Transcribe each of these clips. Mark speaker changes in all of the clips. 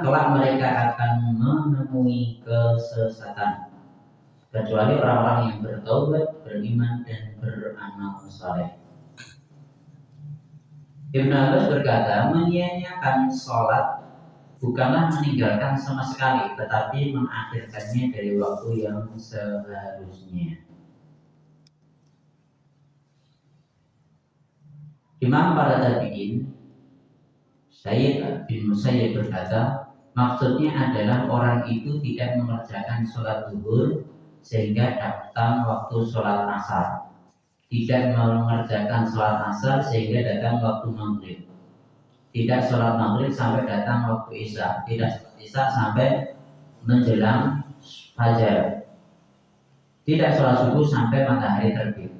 Speaker 1: kelak mereka akan menemui kesesatan, kecuali orang-orang yang bertaubat, beriman, dan beramal saleh. Ibnu Abbas berkata, menyia-nyiakan sholat bukanlah meninggalkan sama sekali, tetapi mengakhirkannya dari waktu yang seharusnya. Imam para tabi'in Sayyid bin Musayyib berkata, maksudnya adalah orang itu tidak mengerjakan sholat zuhur sehingga datang waktu sholat asar, tidak mengerjakan sholat asar sehingga datang waktu maghrib, tidak sholat maghrib sampai datang waktu isya, tidak sholat isya sampai menjelang fajar, tidak sholat subuh sampai matahari terbit.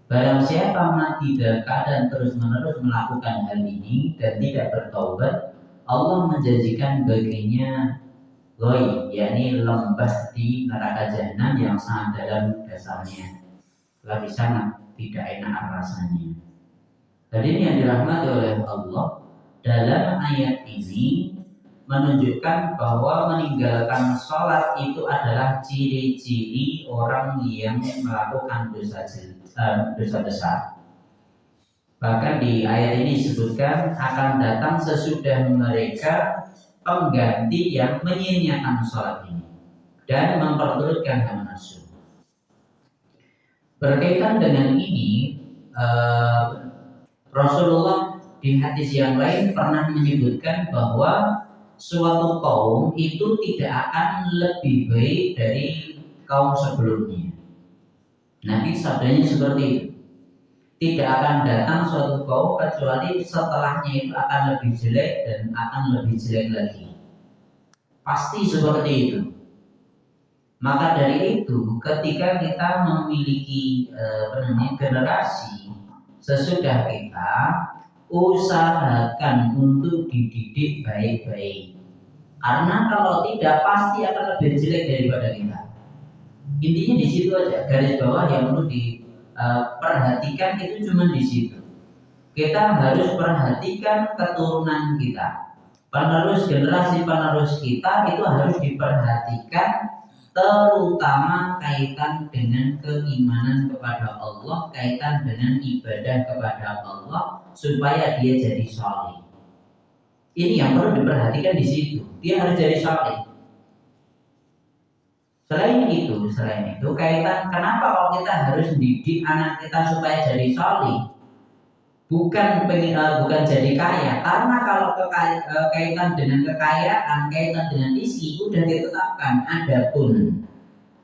Speaker 1: Barang siapa mati dalam keadaan terus-menerus melakukan hal ini dan tidak bertaubat, Allah menjanjikan baginya ghoi, yakni lembah di neraka jahanam yang sangat dalam dasarnya, lagi sangat tidak enak rasanya. Jadi yang dirahmati oleh Allah, dalam ayat ini menunjukkan bahwa meninggalkan sholat itu adalah ciri-ciri orang yang melakukan dosa besar. Bahkan di ayat ini disebutkan akan datang sesudah mereka pengganti yang menyia-nyiakan sholat ini dan memperturutkan hawa nafsu. Berkaitan dengan ini, Rasulullah di hadis yang lain pernah menyebutkan bahwa suatu kaum itu tidak akan lebih baik dari kaum sebelumnya. Nabi sabdanya seperti itu. Tidak akan datang suatu kaum kecuali setelahnya itu akan lebih jelek dan akan lebih jelek lagi. Pasti seperti itu. Maka dari itu, ketika kita memiliki generasi sesudah kita, usahakan untuk dididik baik-baik. Karena kalau tidak, pasti akan lebih jelek daripada kita. Intinya di situ aja, garis bawah yang perlu diperhatikan itu cuma di situ. Kita harus perhatikan keturunan kita, penerus generasi penerus kita itu harus diperhatikan, terutama kaitan dengan keimanan kepada Allah, kaitan dengan ibadah kepada Allah, supaya dia jadi saleh. Ini yang perlu diperhatikan di situ. Dia harus jadi saleh. Selain itu kaitan kenapa kalau kita harus mendidik anak kita supaya jadi saleh? Bukan jadi kaya, karena kalau kaitan dengan kekayaan, kaitan dengan rizki sudah ditetapkan. Adapun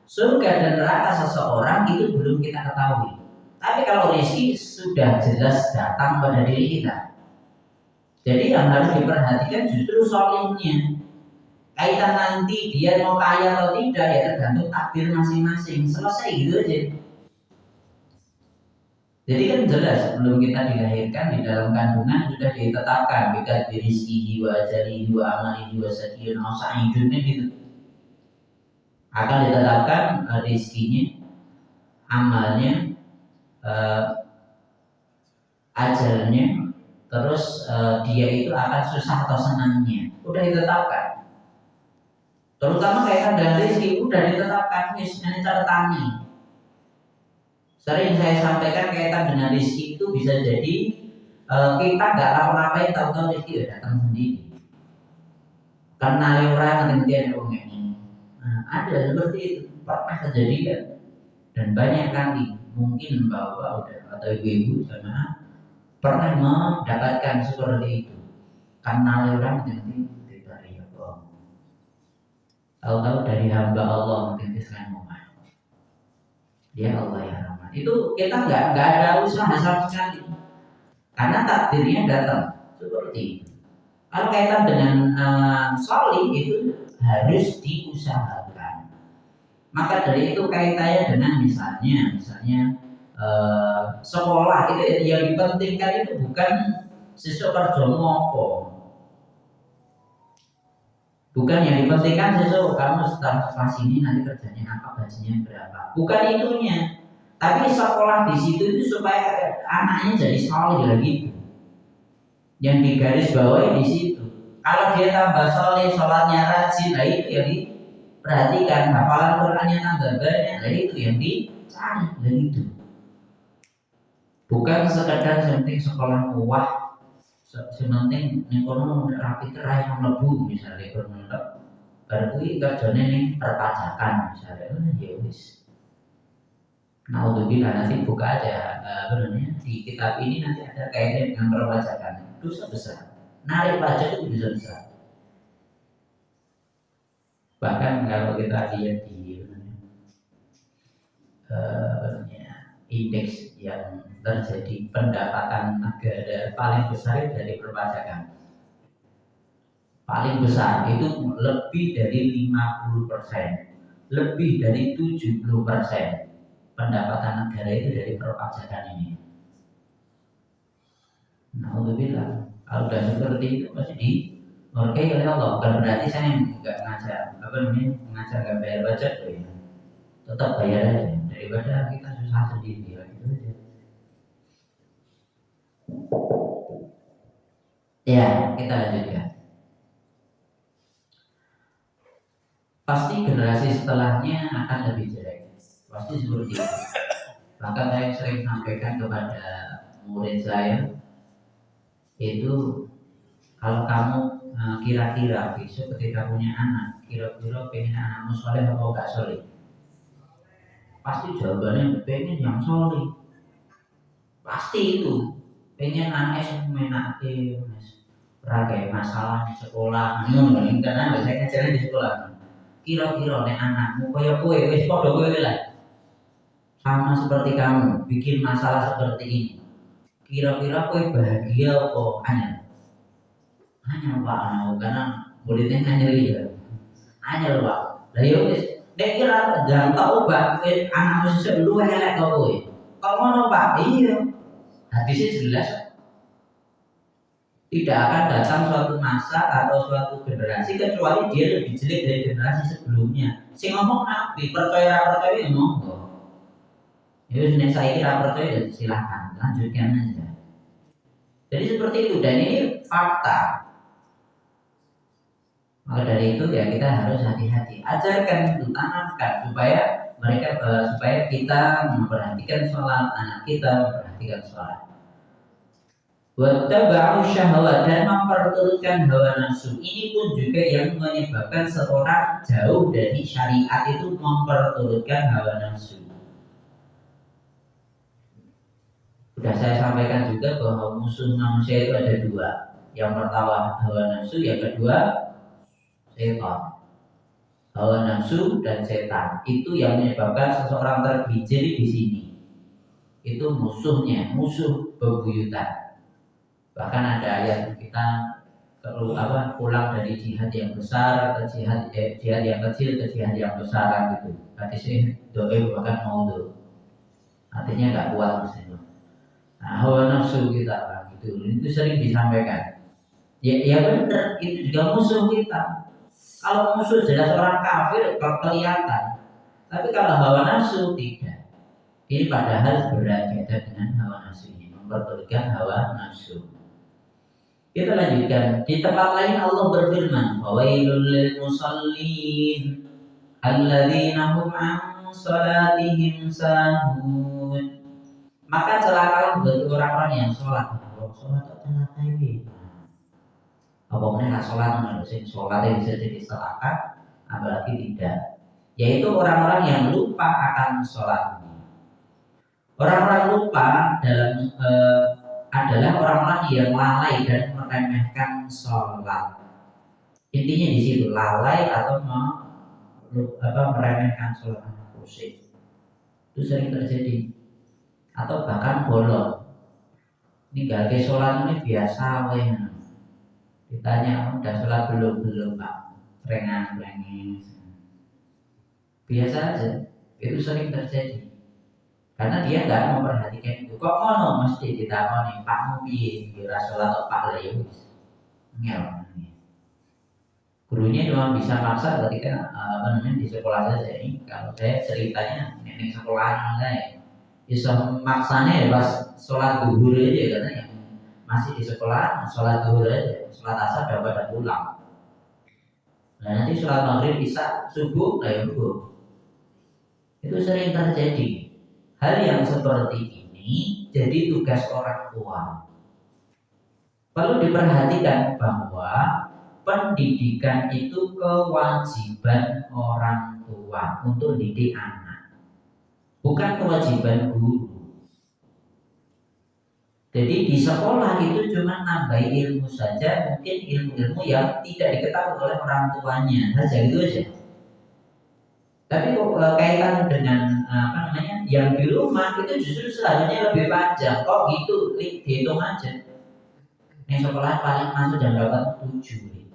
Speaker 1: surga dan neraka seseorang itu belum kita ketahui. Tapi kalau rizki sudah jelas datang pada diri kita. Jadi yang harus diperhatikan justru salehnya. Kaitan nanti dia mau kaya atau tidak ya tergantung takdir masing-masing. Selesai gitu aja. Jadi kan jelas sebelum kita dilahirkan di dalam kandungan sudah ditetapkan kita rizkihi wa ajalihi wa amalihi wa sadiyun au sa'idunnya gitu. Akan ditetapkan rizkinya, amalnya, ajalnya, terus dia itu akan susah atau senangnya. Udah ditetapkan. Terutama kaitan dengan rizki udah ditetapkan, ini catatannya. Sering saya sampaikan kaitan dengan rizki itu bisa jadi kita nggak ngapa-ngapain tahu-tahu rizki udah datang sendiri. Karena orang kemudian ini, ada seperti itu pernah kejadian dan banyak kali mungkin bapak atau ibu-ibu jamaah pernah mendapatkan seperti itu. Karena orang kemudian dari Allah, tahu-tahu dari hamba Allah mungkin selain dia Allah yang rahmat. Itu kita nggak ada usaha sama sekali, karena takdirnya datang seperti itu. Kalau kaitan dengan salih itu harus diusahakan. Maka dari itu kaitannya dengan misalnya sekolah itu yang dipentingkan itu bukan siswa kerja ngopo. Bukan yang dipentingkan sesuatu kamu setelah kelas ini nanti kerjanya apa, gajinya berapa. Bukan itunya. Tapi sekolah di situ itu supaya anaknya jadi saleh gitu. Yang digaris bawahi di situ. Kalau dia tambah soleh, sholatnya rajin, nah itu yang diperhatikan. Hafalan Qurannya tambah banyak, nah itu yang dicari. Dan itu bukan sekadar penting sekolah wah, sementing ning kono rapi terai yang lebu misalnya kono baru kuwi kerjane ning perpajakan misalnya, ya wis. Naudzubillah, nanti buka aja apa namanya di kitab ini nanti ada kaitannya dengan perpajakan, dosa besar. Narik pajak itu bisa besar. Bahkan kalau kita lihat di indeks yang terjadi pendapatan negara paling besar dari perpajakan, paling besar itu lebih dari 50%, lebih dari 70% pendapatan negara itu dari perpajakan ini. Alhamdulillah, kalau sudah seperti itu pasti dihargai oleh Allah. Bukan berarti saya nggak ngajar, apa namanya, ngajar nggak bayar pajak loh ya. Tetap bayar aja daripada kita susah sendiri, gitu aja. Ya, kita lanjutkan. Pasti generasi setelahnya akan lebih jelek, pasti seperti itu. Bahkan saya sering sampaikan kepada murid saya itu, kalau kamu kira-kira besok ketika punya anak, kira-kira pengen anakmu soleh atau enggak soleh, pasti jawabannya pengen yang soleh. Pasti itu pengen anaknya menake berbagai masalah di sekolah. Karena saya ngajarin di sekolah. Kira-kira nek anakmu kaya kowe wis padha kowe lah, sama seperti kamu bikin masalah seperti ini, kira-kira kowe bahagia apa hanya Pak Anau, karena muridnya hanya lihat hanya Pak. Lah yo wis nek kira jangan tau Pak anakmu sesuk luwe elek kok kowe. Kalau ngono Pak, iya. Hadisnya jelas, tidak akan datang suatu masa atau suatu generasi kecuali dia lebih jelek dari generasi sebelumnya. Si ngomong nabi, percaya ya monggo. Ya sudah, saya kira percaya silahkan lanjutkan aja. Jadi seperti itu, dan ini fakta. Maka dari itu ya kita harus hati-hati, ajarkan itu, tanamkan supaya mereka supaya kita memperhatikan sholat, anak kita memperhatikan sholat. Wattaba'u syahwat, dan memperturutkan hawa nafsu. Ini pun juga yang menyebabkan seorang jauh dari syariat, itu memperturutkan hawa nafsu. Sudah saya sampaikan juga bahwa musuh manusia itu ada dua. Yang pertama hawa nafsu, yang kedua setan. Hawa nafsu dan setan itu yang menyebabkan seseorang tergelincir di sini. Itu musuhnya, musuh bebuyutan. Bahkan ada ayat kita pulang dari jihad yang besar ke jihad yang kecil ke jihad yang besar gitu. Hadisnya doa bahkan maudhu, artinya nggak kuat misalnya. Nah, hawa nafsu kita itu sering disampaikan. Ya benar, itu juga musuh kita. Kalau musuh jelas orang kafir kelihatan, tapi kalau hawa nafsu tidak. Ini padahal berada dengan hawa nafsu ini, memperturutkan hawa nafsu. Kita lanjutkan. Di tempat lain Allah berfirman, "Fawailul lil musallin alladzina hum an salatihim sahun." Maka celakalah bagi orang-orang yang sholat. Kalau sholat tak celaka ini. Apa benar sholat menurut sholatnya bisa jadi celaka, apalagi tidak. Yaitu orang-orang yang lupa akan sholat. Orang-orang lupa adalah orang-orang yang lalai dan meremehkan sholat. Intinya di situ, lalai atau meremehkan sholat, musik. Itu sering terjadi. Atau bahkan bolong. Ini gak ada sholat ini biasa, weh. Ditanya udah sholat belum Pak, rengan-rengan. Biasa aja, itu sering terjadi. Karena dia nggak memperhatikan itu. Kok ngono mesti ditakoni pakmu piye? Kira sholat atau pak lah ya wis. Ngel. Gurunya cuma bisa maksa ketika di sekolah saja ini. Kalau saya ceritanya nenek sekolahan saya, bisa maksanya ya pas sholat duhur aja katanya. masih di sekolah, sholat zuhur aja, sholat asar udah pada pulang. Nah nanti sholat maghrib bisa subuh, itu sering terjadi. Hal yang seperti ini jadi tugas orang tua. Perlu diperhatikan bahwa pendidikan itu kewajiban orang tua untuk didik anak, bukan kewajiban guru. Jadi di sekolah itu cuma nambah ilmu saja, mungkin ilmu-ilmu yang tidak diketahui oleh orang tuanya saja, gitu aja. Tapi kaitan dengan yang di rumah itu justru seharusnya lebih panjang. Kok gitu? Dihitung aja. Nih sekolah paling masuk jam berapa? 7.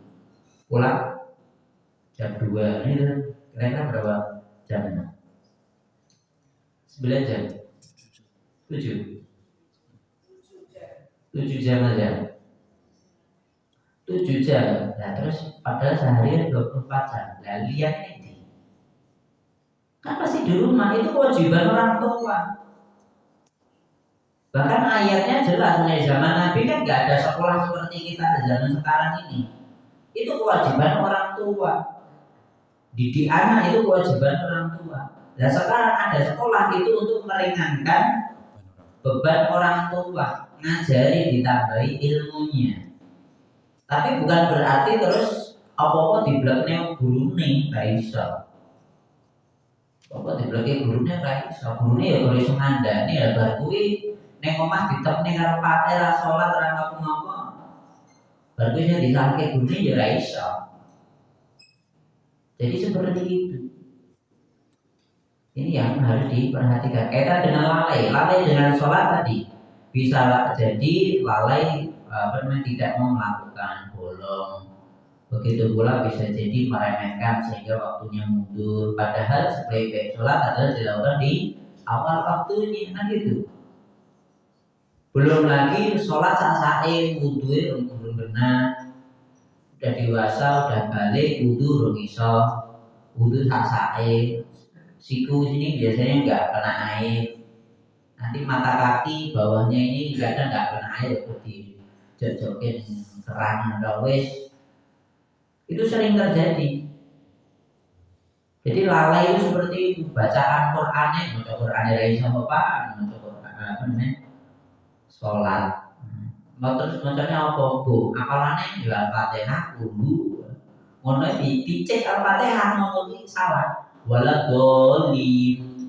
Speaker 1: Pulang jam 2. Ini kira-kira berapa jam? 9 jam. 7 jam aja. 7 jam. Nah terus padahal sehari 24 jam. Nah lihat ini. Kan pasti di rumah itu kewajiban orang tua. Bahkan ayatnya jelas, mulai zaman Nabi kan nggak ada sekolah seperti kita zaman sekarang ini. Itu kewajiban orang tua. Didik anak itu kewajiban orang tua. Dan sekarang ada sekolah itu untuk meringankan beban orang tua, ngajari ditambahi ilmunya. Tapi bukan berarti terus apa-apa diblekne gurune ra iso. Apa dibleke gurune ra iso. Gurune ya ora iso ngandani ya bar kuwi ning omah ditepne karo pate ra salat ra ngapa-ngapa. Bar kuwi sing disalke gurune ya ra iso. Jadi seperti itu. Ini yang harus diperhatikan. Kaitan dengan lalai dengan sholat tadi bisa jadi lalai tidak mau melakukan bolong. Begitu pula bisa jadi meremehkan sehingga waktunya mundur. Padahal sebaik-baik sholat adalah dilakukan di awal waktunya, kan gitu. Belum lagi sholat sasae wuduhe belum benar. Udah dewasa, udah balik wudu iso. Wudu sasae. Siku sini biasanya nggak kena air. Nanti mata kaki bawahnya ini kadang nggak kena air seperti jojokin kerang atau wes. Itu sering terjadi. Jadi lalai itu seperti itu. Bacaan Qur'annya, baca Qur'annya dari sama Pak, baca Qur'an sholat. Mau terus bacanya apa bu? Apalannya ya Al-Fatihah dulu. Ngono dicek Al-Fatihah mau salah. Wala dolim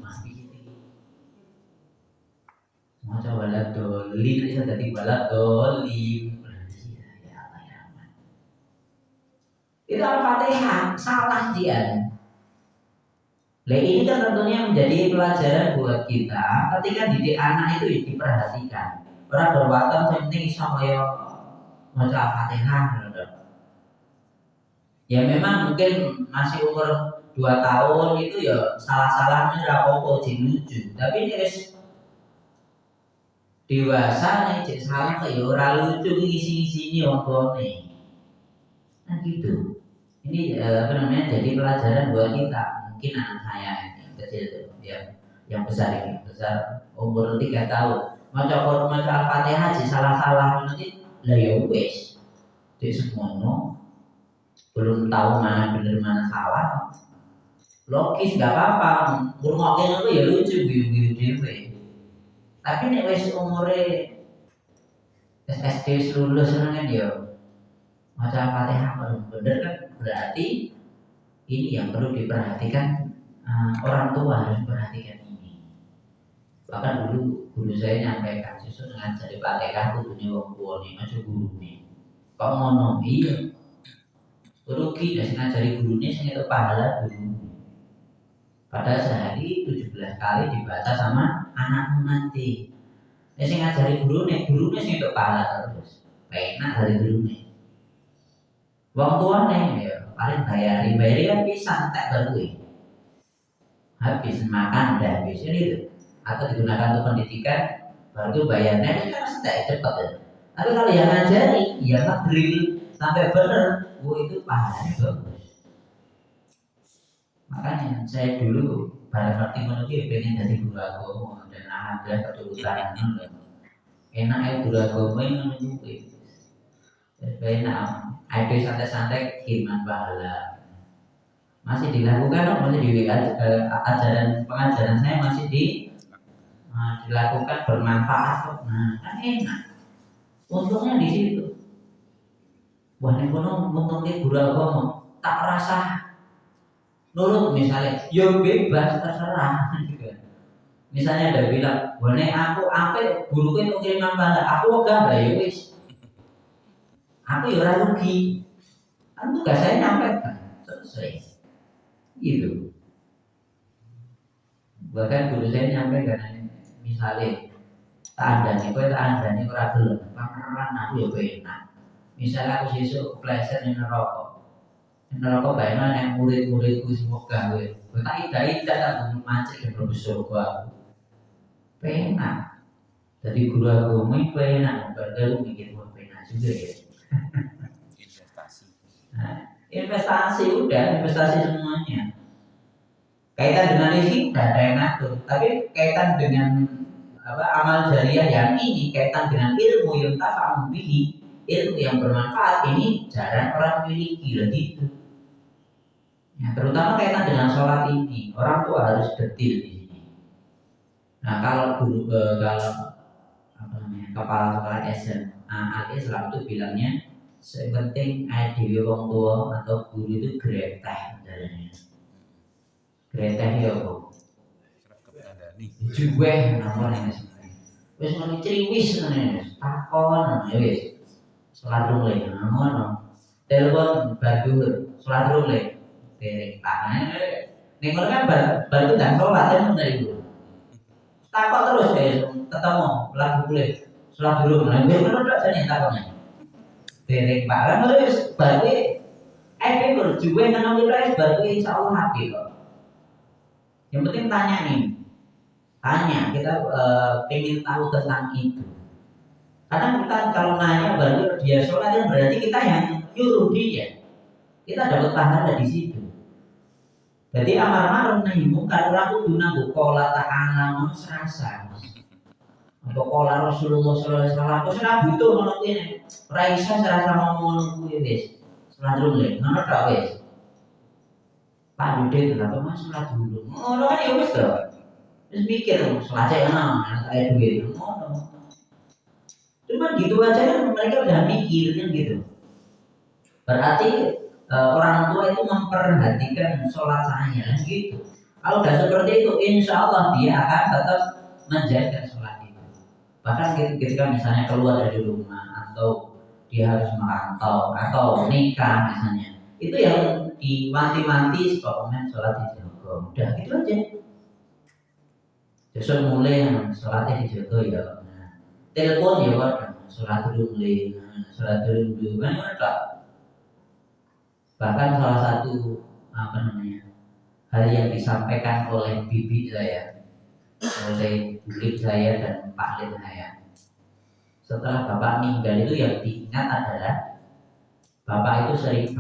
Speaker 1: maca wala dolim bisa jadi wala dolim itu Al-Fatihah salah dia. Nah ini kan tentunya menjadi pelajaran buat kita ketika didik anak itu diperhatikan. Orang berwatak penting sama yang maca Al-Fatihah. Ya memang mungkin masih umur 2 tahun itu ya salah-salahnya rapopo lucu. Tapi ini guys dewasa nih cek salah ya ora lucu isi-isine ompone. Nah gitu. Ini jadi pelajaran buat kita. Mungkin anak saya yang kecil itu yang besar ini, besar umur 3 tahun. Maca Al-Fatihah cek salah-salah nanti lah ya wis. Cek semono belum tahu mana benar mana salah. Logis nggak apa-apa, ngurungokin itu ya lucu biu-biu dewe. Tapi nek wis umure SD lulus kan ya maca Al-Fatihah bener kan berarti ini yang perlu diperhatikan. Orang tua harus perhatikan ini. Bahkan dulu guru saya nyampaikan justru ngajari Fatihah kudunya wong tuane aja gurune. Kok ngono iya. Rugi dan ngajari gurunya sing itu pahala guru. Padahal sehari 17 kali dibaca sama anakmu nanti. Sing ngajari gurunya sing itu pahala terus. Enak dari gurunya. Wong tuane ya paling bayari kan bisa entek baru. Habis makan udah habis ini atau digunakan untuk pendidikan baru bayarnya ini kan entek cepat ya. Tapi kalau yang ngajari ya ngedrill sampai bener, itu pahalanya bagus. Makanya saya dulu bareng ngerti menurut pengen jadi guru agama dan alhamdulillah keturunan. Enak guru agama yang menunggu. Enak, ada santai-santai khidmat pahala. Masih dilakukan, masih di ajaran pengajaran saya masih dilakukan bermanfaat. Nah, kan enak. Untungnya di situ. Wah, ini untungnya guru agama tak rasa nurut misalnya, yo bebas terserah. Misalnya ada bilang, boleh aku apa guru itu kiriman pahala, aku enggak ya wis. Aku ya rugi. Kan tugas saya nyampaikan, selesai. Gitu. Bahkan guru saya nyampaikan, misalnya tak ada nih ora gelem, pameran aku ya enak. Misalnya aku sesuk pleset ning neraka. Neraka bayangane nek murid-muridku semua gawe. Tak ida-ida tak mancing dan mlebu surga aku. Penak. Jadi guru agama itu enak, berarti lu mikir buat penak juga ya.
Speaker 2: Investasi.
Speaker 1: Nah, investasi semuanya. Kaitan dengan rezeki tidak ada yang ngatur, tapi kaitan dengan amal jariah yang ini kaitan dengan ilmu yang tafa'u bihi, ilmu yang bermanfaat ini jarang orang miliki gitu. Ya, terutama kaitan dengan sholat ini, orang tua harus detil di sini. Nah, kalau kepala sekolah SMA Al-Islam itu bilangnya sepenting dewi wong tua atau guru itu greteh caranya. Greteh ya kok. Juweh namanya wis muni criwis ngene takon ya wis salat rule ngono telepon badur salat rule derek tangan ning ngono kan baru dan salat kan dari dulu takon terus ketemu lagu kulit salat dulu nah ngono tok jane takonnya derek barang wis baru berjuwe nang wis baru insyaallah hati kok yang penting tanya nih tanya, kita pengen tahu tentang itu. Karena kita kalau nanya baru dia sholat kan berarti kita yang nyuruh dia. Kita dapat pahala di situ. Jadi amar ma'ruf nahi munkar orang kudu nanggo qala ta'ala ngono serasa. Atau qala Rasulullah sallallahu alaihi wasallam wis ora butuh ngono kuwi. Ora iso serasa ngomong ngono kuwi wis. Salat dulu ngono tok wis. Pak Dude kenapa Mas salat dulu? Ngono kan ya wis to. Terus mikir, selacak anak saya duit, cuma gitu aja kan mereka udah mikir kan gitu. Berarti orang tua itu memperhatikan sholat saya kan gitu. Kalau udah seperti itu, insya Allah dia akan tetap menjaga sholat itu. Bahkan ketika misalnya keluar dari rumah atau dia harus merantau atau nikah misalnya, itu yang diwanti-wanti pokoknya sholat dijaga. Udah gitu aja. Besok mulai sholatnya dijaga ya. Nah, telepon ya kan, sholat dulu mulai, sholat dulu kan enggak. Bahkan salah satu hal yang disampaikan oleh bibi saya, oleh bulik saya dan pak lin saya. Setelah bapak meninggal itu yang diingat adalah bapak saya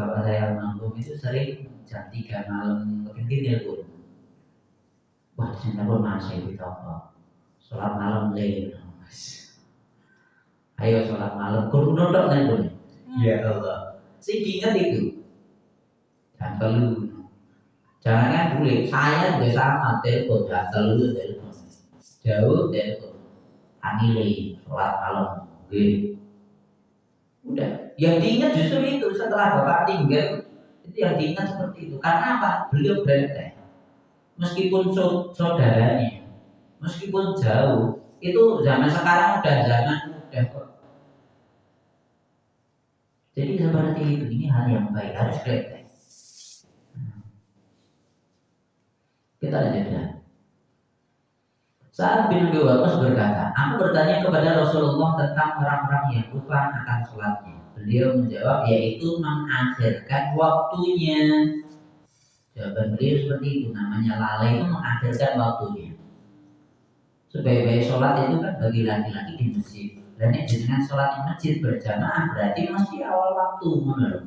Speaker 1: almarhum itu sering jam 3 malam kepenting telepon. Wah, saya pun masih ditolong. Sholat malam lagi, ayo sholat malam. Kudu nonton nih, ya Allah. Si ingat itu, jangan telu. Jangan boleh. Saya juga sama telepon, jangan telu telepon. Jauh telepon. Anili sholat malam, gitu. Udah. Yang diingat justru itu setelah bapak tinggal itu yang diingat seperti itu. Karena apa? Beliau berteh. Meskipun saudaranya, meskipun jauh, itu zaman sekarang udah zaman mudah kok. Jadi seperti itu, ini hal yang baik harus kita. Kita lanjutkan. Sa'ad bin Abi Waqqas berkata, aku bertanya kepada Rasulullah tentang orang-orang yang lupa akan sholatnya. Beliau menjawab, yaitu mengakhirkan waktunya. Jawaban beliau seperti itu, namanya lalai itu mengakhirkan waktunya. Sebaik-baik sholat itu kan bagi laki-laki di masjid. Dan dengan sholat di masjid berjamaah berarti mesti awal waktu menurut.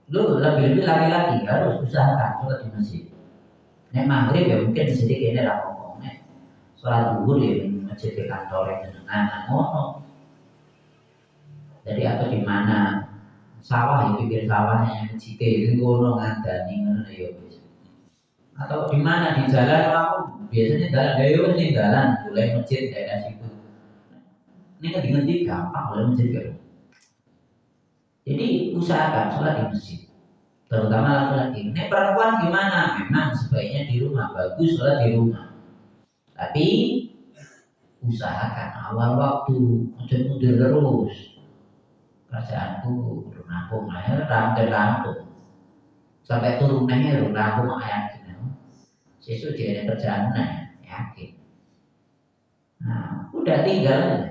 Speaker 1: Lu lebih-lebih laki-laki harus usahakan sholat di masjid. Nek maghrib ya mungkin sedikit ini lah ngomong. Nek sholat zuhur ya di masjid di kantor yang dengan ngono. Jadi atau di mana sawah ya pinggir sawahnya yang masjid itu ngono ngandani ngono ya wis. Atau di mana di jalan aku biasanya jalan dayo nih jalan mulai masjid daerah situ. Ini kan ngerti gampang oleh masjid kan. Jadi usahakan sholat di masjid, terutama laki-laki. Ini perempuan gimana? Memang sebaiknya di rumah, bagus sholat di rumah. Tapi usahakan awal waktu, jangan mundur terus. Kerjaanku belum rampung, rampung. Sampai turunannya belum rampung ayat. Sesuk dia ada kerjaan yakin. Nah, udah tinggal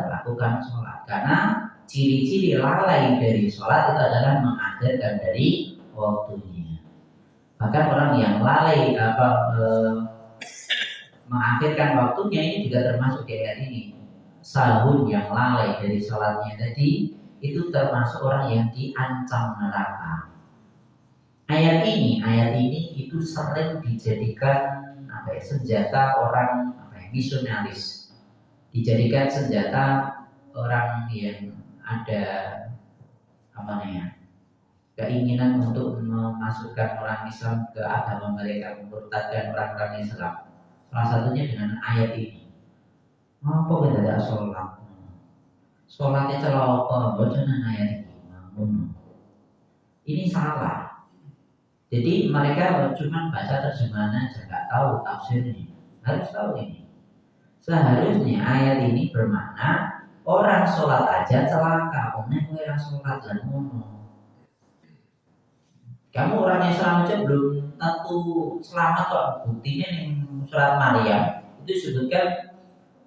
Speaker 1: lakukan sholat. Karena ciri-ciri lalai dari sholat itu adalah mengakhirkan dari waktunya. Bahkan orang yang lalai mengakhirkan waktunya ini juga termasuk di ayat ini. Sahun yang lalai dari sholatnya tadi itu termasuk orang yang diancam neraka. Ayat ini itu sering dijadikan senjata orang misionaris, dijadikan senjata orang yang ada keinginan untuk memasukkan orang Islam ke agama mereka, memurtadkan orang-orang Islam. Salah satunya dengan ayat ini. Apa kita ada sholat? Sholatnya celaka, bocoran ayat ini. Ini salah. Jadi mereka cuma baca terjemahan aja, nggak tahu tafsirnya. Harus tahu ini. Seharusnya ayat ini bermakna orang sholat aja celaka, orang sholat dan ngono. Kamu orang Islam aja belum tentu selamat kok. Buktinya yang surat Maryam itu disebutkan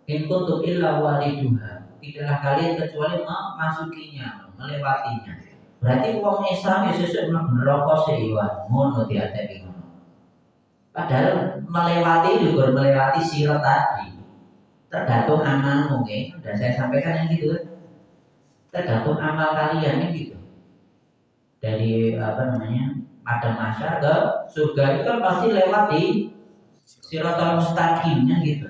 Speaker 1: in kuntum illa waliduha. Tidaklah kalian kecuali memasukinya, melewatinya. Berarti uang Islam ya sesuai neraka sih ngono diateki ngono. Padahal melewati juga melewati sirat tadi. Tergantung amalmu ya. Sudah saya sampaikan yang gitu. Tergantung amal kalian gitu. Dari padang mahsyar ke surga itu kan pasti lewat di siratal mustaqimnya gitu.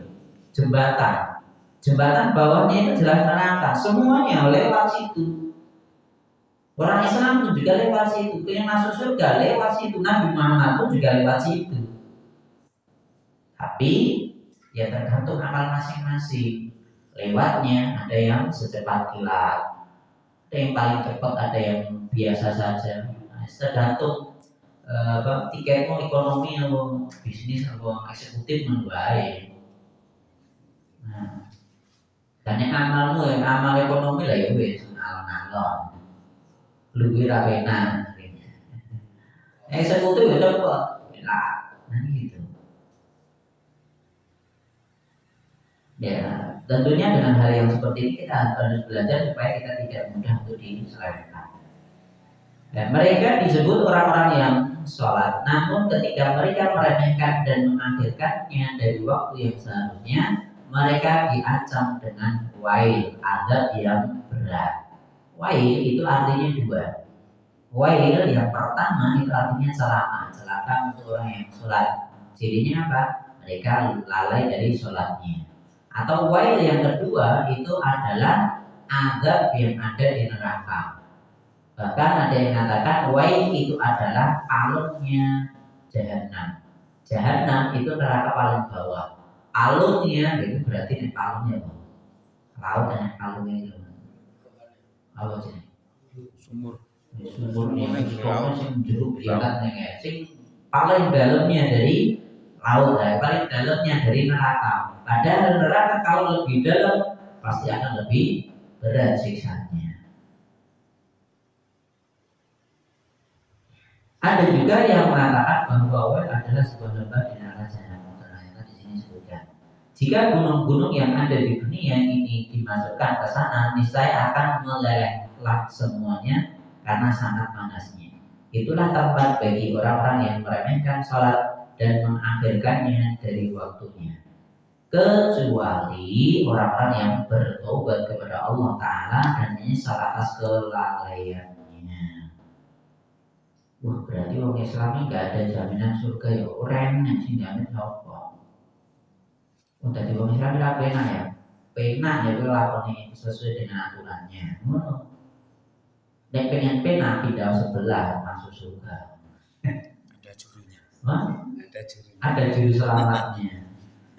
Speaker 1: Jembatan bawahnya itu jelas neraka. Semuanya lewat situ. Orang Islam pun juga lewat situ, yang masuk surga lewat situ, Nabi Muhammad pun juga lewat situ. Tapi ya tergantung amal masing-masing. Lewatnya ada yang secepat kilat, ada yang paling cepat, ada yang biasa saja. Tergantung tiketmu ekonomi atau bisnis atau eksekutif membaik. Nah, tanya amalmu, amal ekonomi lah ya wes, alon-alon. Lebih rapenan eksekutif ya coba gitu ya. Tentunya dengan hal yang seperti ini kita harus belajar supaya kita tidak mudah untuk diselewengkan. Mereka disebut orang-orang yang sholat, namun ketika mereka meremehkan dan mengakhirkannya dari waktu yang seharusnya, mereka diancam dengan wail, azab yang berat. Wail itu artinya dua. Wail yang pertama itu artinya celaka untuk orang yang sholat. Cirinya apa? Mereka lalai dari sholatnya. Atau wail yang kedua itu adalah azab yang ada di neraka. Bahkan ada yang mengatakan wail itu adalah alunnya jahanam. Jahanam itu neraka paling bawah. Alunnya itu berarti alunnya laut dan alunnya itu apa sih? Sumurnya pokoknya sing jeruk lihatnya sing paling dalamnya dari laut, paling dalamnya dari neraka. Padahal neraka kalau lebih dalam pasti akan lebih berat siksanya. Ada juga yang mengatakan bahwa Wal adalah sebuah lembah di neraka jahanam. Ternyata di sini sebutkan. Jika gunung-gunung yang ada di dunia ini dimasukkan ke sana, niscaya akan melelehlah semuanya karena sangat panasnya. Itulah tempat bagi orang-orang yang meremehkan sholat dan mengakhirkannya dari waktunya. Kecuali orang-orang yang bertobat kepada Allah Ta'ala dan menyesal atas kelalaiannya. Wah, berarti orang Islam ini gak ada jaminan surga ya. Orang yang jamin apa? Oh, tadi orang Islam tidak enak ya. penak ya kowe lakoni sesuai dengan aturannya. Ngono. Nek pengen penak pindah sebelah masuk surga.
Speaker 2: Ada jurunya.
Speaker 1: Wah,
Speaker 2: Ada jurunya.
Speaker 1: ada juru selamatnya.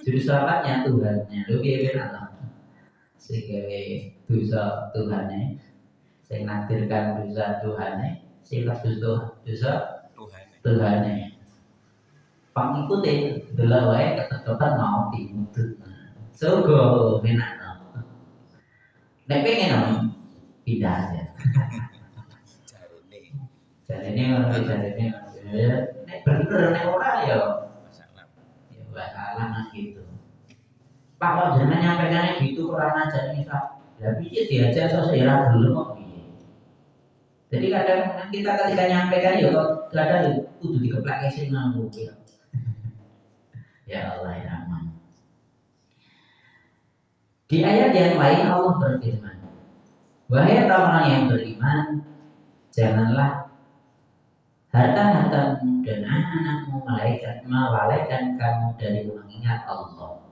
Speaker 1: Juru selamatnya Tuhannya. Lho piye penak to? Sing gawe dosa Tuhane, sing nakdirkan dosa Tuhane, sing lebus dosa
Speaker 2: Tuhan.
Speaker 1: Tuhane. Pangikute delok wae ketetepan mau dimudut. Surga penak to. Nek pengen pindah aja.
Speaker 2: Jarene
Speaker 1: Jarene nek bener nek ora ya
Speaker 2: masalah.
Speaker 1: ya bakalan gitu. Pak kok jenengan nyampaikannya gitu kurang ajar nih Pak. Ya piye diajar sosok ya gelem kok piye. Jadi kadang kita ketika nyampaikan ya kok kadang kudu dikeplake sing nganggo ya. Ya Allah ya Rahman. Di ayat yang lain Allah berfirman, wahai orang-orang yang beriman, janganlah harta-hartamu dan anak-anakmu melalaikan kamu dari mengingat Allah.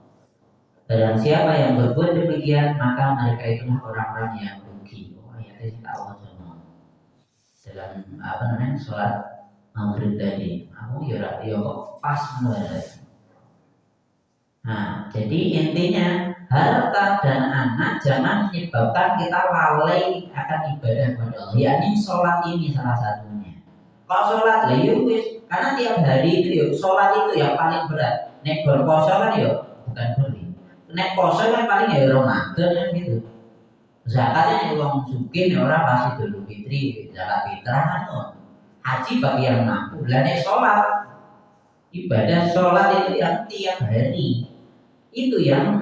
Speaker 1: Dan siapa yang berbuat demikian, maka mereka itulah orang-orang yang rugi. Oh ayatnya tidak Allah semua. Dalam sholat maghrib tadi, aku ya kok pas mulai. Nah, jadi intinya harta dan anak jangan menyebabkan kita lalai akan ibadah kepada Allah. Yakni sholat ini salah satunya. Kalau sholat lah wis, karena tiap hari itu yuk sholat itu yang paling berat. Nek berpuasa kan yuk bukan beri. Nek puasa kan paling ya Ramadan kan gitu. Zakatnya uang sugih orang pasti dulu fitri, zakat fitrah kan tuh. Haji bagi yang mampu. Lah nek sholat ibadah sholat itu yang tiap hari itu yang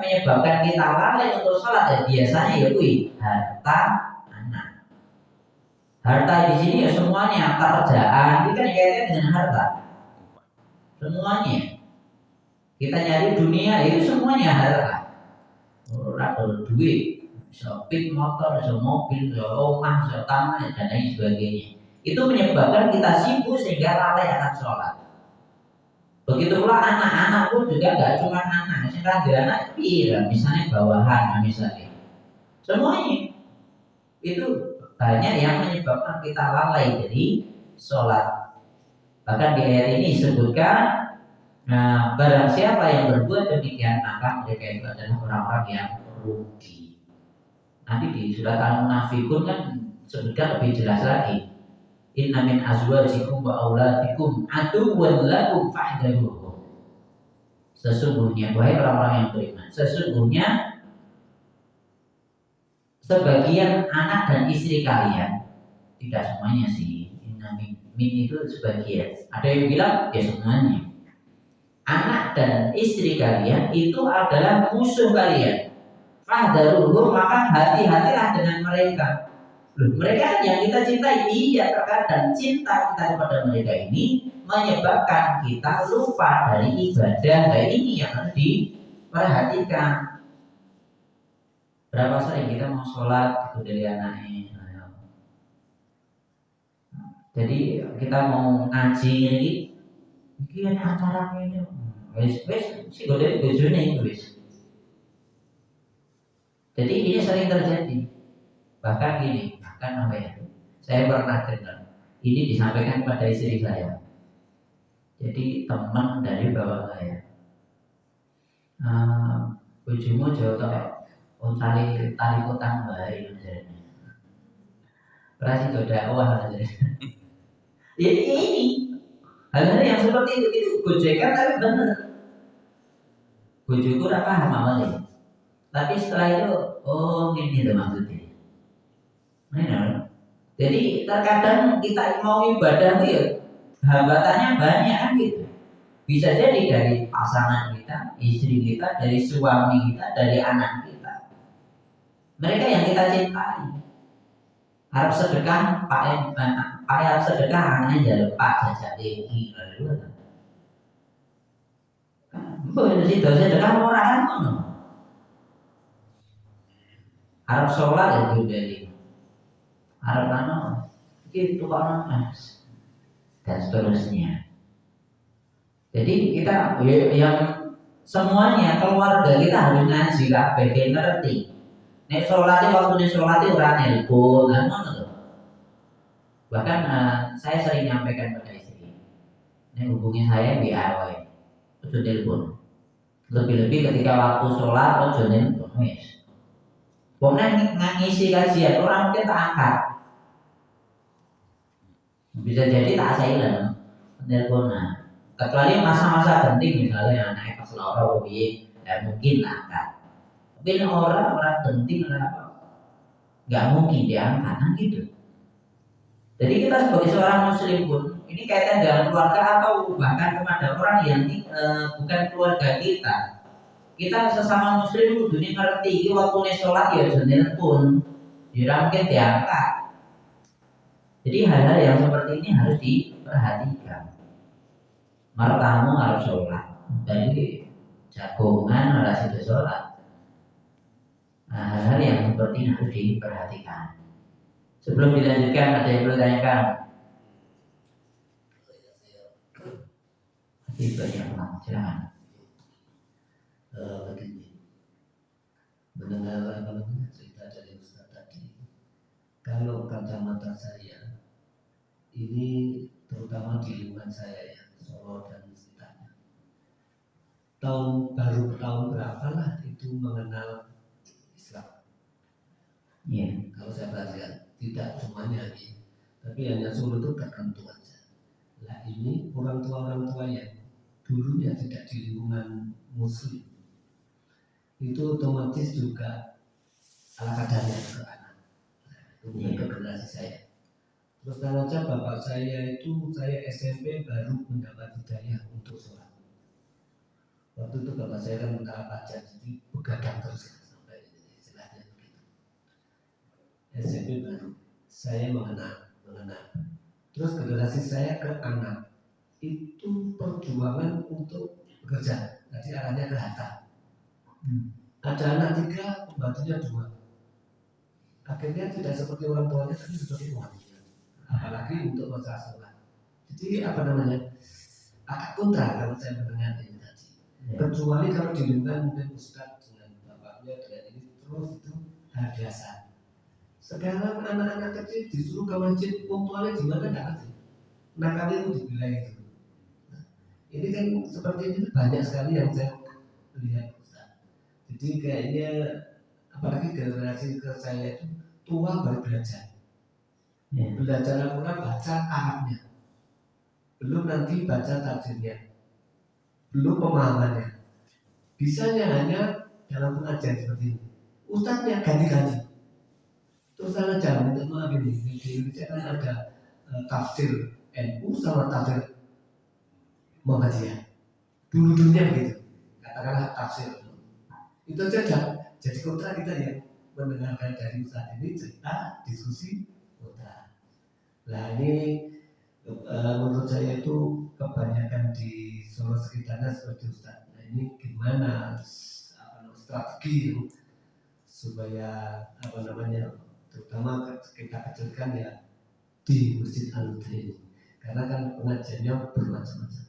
Speaker 1: menyebabkan kita lalai untuk sholat dan biasanya ya kui harta anak. Harta di sini ya semuanya pekerjaan, ini kan kaitannya dengan harta. Semuanya kita nyari dunia itu semuanya harta. Orang duit, shopping motor, mobil, rumah, tanah dan lain sebagainya. Itu menyebabkan kita sibuk sehingga lalai akan sholat. Begitu pula anak-anak pun juga nggak cuma anak, misalnya anak misalnya bawahan, misalnya semuanya itu banyak yang menyebabkan kita lalai dari sholat. Bahkan di ayat ini disebutkan, nah, barang siapa yang berbuat demikian maka mereka itu adalah orang-orang yang rugi. Nanti di surat Al-Munafiqun kan sebutkan lebih jelas lagi. Inna min azwajikum wa auladikum aduwwan lakum fahdharuhum. Sesungguhnya wahai orang-orang yang beriman, sesungguhnya sebagian anak dan istri kalian, tidak semuanya sih. Inna min itu sebagian. Ada yang bilang ya semuanya. Anak dan istri kalian itu adalah musuh kalian. Fahdharuhum, maka hati-hatilah dengan mereka. Loh, mereka yang kita cintai, iya terkadang cinta kita kepada mereka ini menyebabkan kita lupa dari ibadah. Nah ini yang harus diperhatikan. Berapa sering kita mau sholat dari anaknya. Jadi kita mau ngaji ini acara ini, wes si gede bojone wes. Jadi ini sering terjadi. Bahkan gini, bahkan apa ya? Saya pernah dengar ini disampaikan kepada istri saya. Jadi teman dari bapak saya, bojomu jauh tali utang baik misalnya. Berarti itu dakwah saja. Jadi ini hal-hal yang seperti itu gojekan tapi benar. Bojoku ora paham awalnya. Tapi setelah itu, oh ini loh maksudnya. Nah, jadi terkadang kita mau ibadah itu ya hambatannya banyak kan gitu. Bisa jadi dari pasangan kita, istri kita, dari suami kita, dari anak kita. Mereka yang kita cintai. Harap sedekah, Pak harap sedekah anaknya jalur Pak jajak lagi lalu. Boleh sih sedekah orang kan. Harap sholat ya dari Arab mana itu orang mas dan seterusnya. Jadi kita yang semuanya keluarga kita harus ngaji kabeh ben ngerti. Nek sholatnya waktu sholatnya orang nelpon, kan ngono tuh. Bahkan saya sering nyampaikan pada istri, nek hubungi saya WA wae, ojo telepon. Lebih-lebih ketika waktu sholat ojo nelpon wis. Pokoknya ngisi kajian orang mungkin tak angkat. Bisa jadi tak silent teleponan. Kecuali masa-masa penting misalnya anak pas lara piye, ya mungkin angkat. Tapi orang penting apa? Nggak mungkin diangkat kan gitu. Jadi kita sebagai seorang muslim pun ini kaitan dengan keluarga atau bahkan kepada orang yang bukan keluarga kita. Kita sesama muslim kudu ngerti iki waktune sholat ya jeneng pun ya mungkin diangkat. Jadi hal-hal yang seperti ini harus diperhatikan. Martamu harus sholat. Jadi jagongan harus itu sholat. Nah, hal-hal yang seperti ini harus diperhatikan. Sebelum dilanjutkan ada yang perlu ditanyakan? Masih banyak orang, silakan.
Speaker 3: Begini, mendengar cerita dari Ustaz tadi, kalau kacamata saya ini terutama di lingkungan saya ya, Solo dan sekitarnya, baru tahun berapa lah itu mengenal Islam.
Speaker 1: Iya.
Speaker 3: Kalau saya perhatikan tidak semuanya ini, tapi hanya Solo itu tertentu aja. Nah ini orang tua yang dulunya tidak di lingkungan Muslim itu otomatis juga ala kadarnya ke anak. Itu bukan generasi saya. Terus terang aja bapak saya itu saya SMP baru mendapat hidayah untuk sholat. Waktu itu bapak saya kan tentara pajak, jadi begadang terus sampai istilahnya begitu. SMP baru saya mengenal. Terus generasi saya ke anak itu perjuangan untuk bekerja. Jadi arahnya ke harta. Ada anak 3, pembantunya 2. Akhirnya tidak seperti orang tuanya, tapi seperti walinya. Apalagi untuk masalah sholat. Jadi agak kontra kalau saya mendengar ini tadi. Kecuali kalau di lingkungan mungkin Ustaz dengan bapaknya dengan ini terus itu hal biasa. Sekarang anak-anak kecil disuruh ke masjid, tuanya di mana nggak ngerti. Nakalnya itu dibilang itu. Nah, ini kan seperti ini banyak sekali yang saya lihat. Jadi kayaknya apalagi generasi ke saya itu tua baru belajar. Belajar Al-Quran baca Arabnya, belum nanti baca tafsirnya, belum pemahamannya. Bisanya hanya dalam pengajian seperti ini. Ustadznya ganti-ganti. Terus saya jangan minta maaf ini di Indonesia kan ada tafsir NU sama tafsir Muhammadiyah. Dulu-dulunya begitu. Katakanlah tafsir. Itu saja jadi kontra kita yang mendengarkan dari Ustaz ini cerita diskusi kontra. Nah ini menurut saya itu kebanyakan di Solo sekitarnya seperti Ustaz. Nah ini gimana strategi supaya terutama kita kecilkan ya di Masjid Al-Huda ini, karena kan pengajiannya bermacam-macam.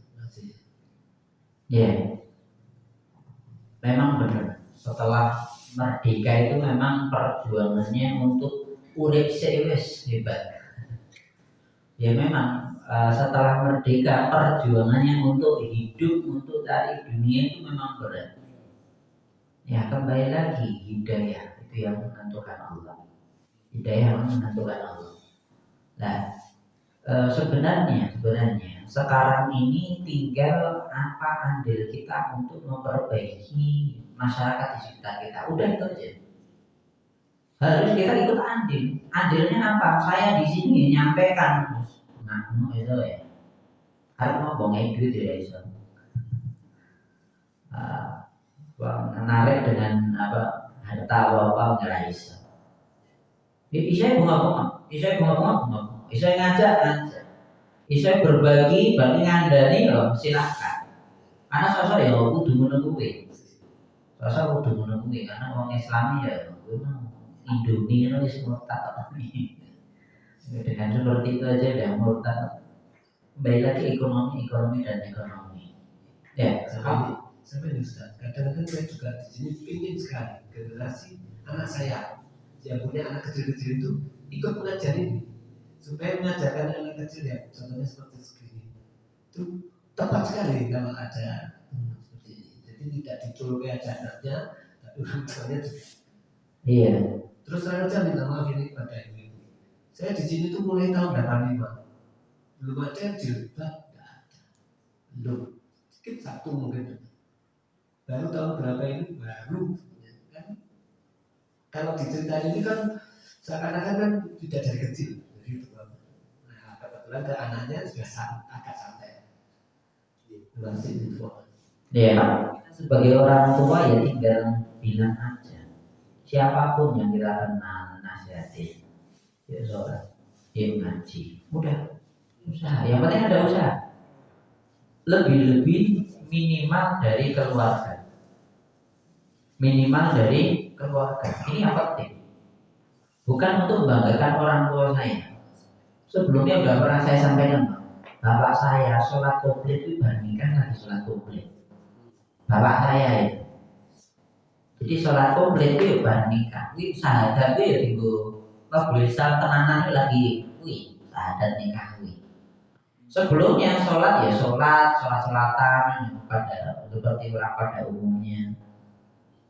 Speaker 1: Ya, memang benar. Setelah merdeka itu memang perjuangannya untuk urip sewes hebat. Ya memang setelah merdeka perjuangannya untuk hidup, untuk cari dunia itu memang berat. Ya kembali lagi hidayah itu yang menentukan Allah. Hidayah yang menentukan Allah. Nah sebenarnya sekarang ini tinggal apa andil kita untuk memperbaiki masyarakat di sekitar kita. Udah itu aja. Harus kita ikut andil. Andilnya apa? Saya di sini nyampaikan ngamu itu ya. Harus mau bongeng duit ya iso. Menarik dengan harta apa nggak iso. Isai bunga-bunga. Isai ngajak. Isai berbagi, banding ngandani loh, silakan. Karena sosok ya kudu menunggu. Sosok kudu menunggu karena orang Islami ya Indomie itu wis murtad. Dengan seperti itu aja udah murtad. Kembali lagi ekonomi. Ya,
Speaker 3: Tapi Sampai nih Ustaz, kadang-kadang saya juga di sini ingin sekali generasi anak saya yang punya anak kecil-kecil itu ikut mengajar ini, supaya mengajarkan anak kecil ya, contohnya seperti segini. Itu tepat sekali kalau ada seperti ini. Jadi tidak diculpe aja anaknya, tapi orang tuanya juga.
Speaker 1: Iya.
Speaker 3: Terus saya aja minta maaf ini pada ibu. Saya di sini tuh mulai tahun 85. Belum ada jilbab, tidak ada. Belum. Sedikit satu mungkin. Baru tahun berapa ini baru. Kan? Kalau diceritain ini kan seakan-akan kan tidak dari kecil. Jadi, nah, kebetulan ke anaknya sudah agak santai. Masih info.
Speaker 1: Ya, kita sebagai orang tua ya tinggal bilang aja. Siapapun yang kita kenal nasihatin, ya sholat, ya ngaji, udah usaha. Yang penting ada usaha. Lebih-lebih minimal dari keluarga. Minimal dari keluarga. Ini yang penting. Bukan untuk membanggakan orang tua saya. Sebelumnya sudah pernah saya sampaikan, bapak saya sholat komplit itu bandingkan lagi sholat komplit. Bapak saya itu. Jadi sholat komplit itu bandingkan. Wih sahadat itu ya tinggu. Kalau boleh tenanan itu lagi. Wih sahadat nikah wih. Sebelumnya sholat ya sholat-sholatan pada seperti orang pada umumnya.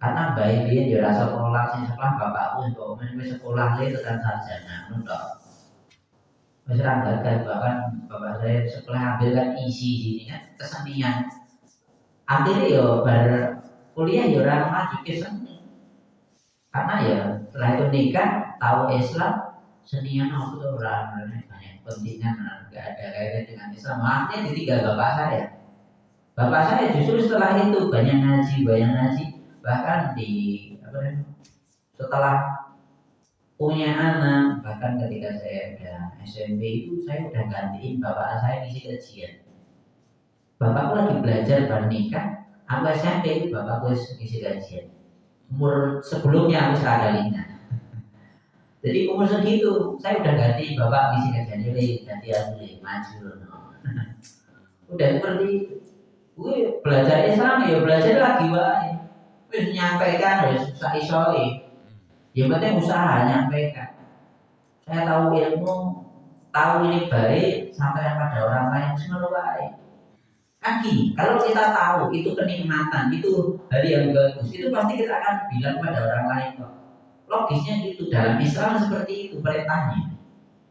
Speaker 1: Karena bayi dia dia rasa sekolah sih sekolah bapakku untuk main sekolah dia tekan sarjana, untuk masyarakat kan bahkan bapak saya sekolah ambil kan isi sini kan kesenian. Akhirnya yo bar kuliah yo orang lagi keseni. Karena ya setelah itu nikah tahu Islam senian aku tuh orang banyak pentingan nggak ada kaitan dengan Islam. Akhirnya ditinggal bapak saya. Bapak saya justru setelah itu banyak ngaji. Bahkan setelah punya anak, bahkan ketika saya udah SMP itu saya udah gantiin bapak saya ngisi kajian. Bapakku lagi belajar bernikah, aku SMP itu bapakku ngisi kajian. Umur sebelumnya aku sekalinya. Jadi umur segitu saya udah ganti bapak ngisi kajian ini, ganti aku maju. Udah seperti itu. Gue belajar Islam ya belajar lagi wae. Wis nyampaikan wis susah isoi. Yang penting usaha nyampaikan. Saya tahu ilmu, tahu ini baik sampai pada orang lain semua baik. Kan gini, kalau kita tahu itu kenikmatan, itu hal yang bagus, itu pasti kita akan bilang pada orang lain kok. Logisnya itu dalam Islam seperti itu perintahnya.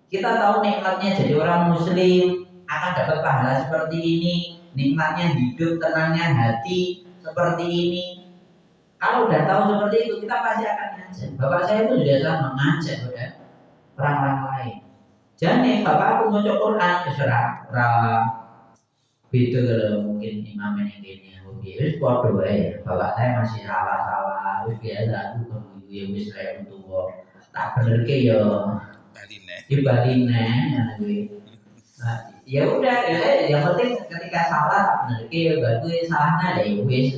Speaker 1: Kita tahu nikmatnya jadi orang Muslim akan dapat pahala seperti ini, nikmatnya hidup, tenangnya hati seperti ini. Kalau udah tahu seperti itu, kita pasti akan ngajak. Bapak saya itu sudah sama mengajak kepada orang-orang lain. Jadi bapakku mau Quran, orang beda kalau mungkin imam yang gini, wis podo ya. Bapak saya masih salah, wis biasa aku kan ya wis saya untuk tak bener ke yo. Baline, ya udah, yang penting ketika salah tak bener ke, baru salahnya ya wis.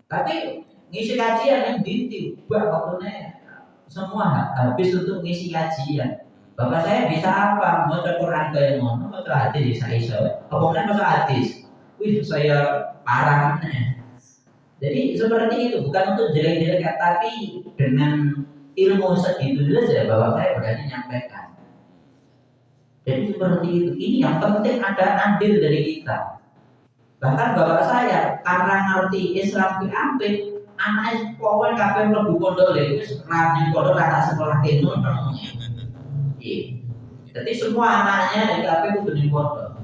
Speaker 1: Tapi ngisi kajian yang dinti, waktunya semua habis untuk ngisi kajian. Bapak saya bisa apa? Mau Quran kayak ngono, mau hadis bisa iso. Pokoknya mau hadis. Wih saya parah nih. Jadi seperti itu, bukan untuk jelek-jelek, tapi dengan ilmu segitu saja bapak saya berani nyampaikan. Jadi seperti itu. Ini yang penting ada andil dari kita. Bahkan bapak saya karena ngerti Islam diambil, anaknya pokoknya kabeh mlebu pondok lho, wis rani pondok rata sekolah kene namanya. Iya. Jadi semua anaknya dari kabeh kudu ning pondok.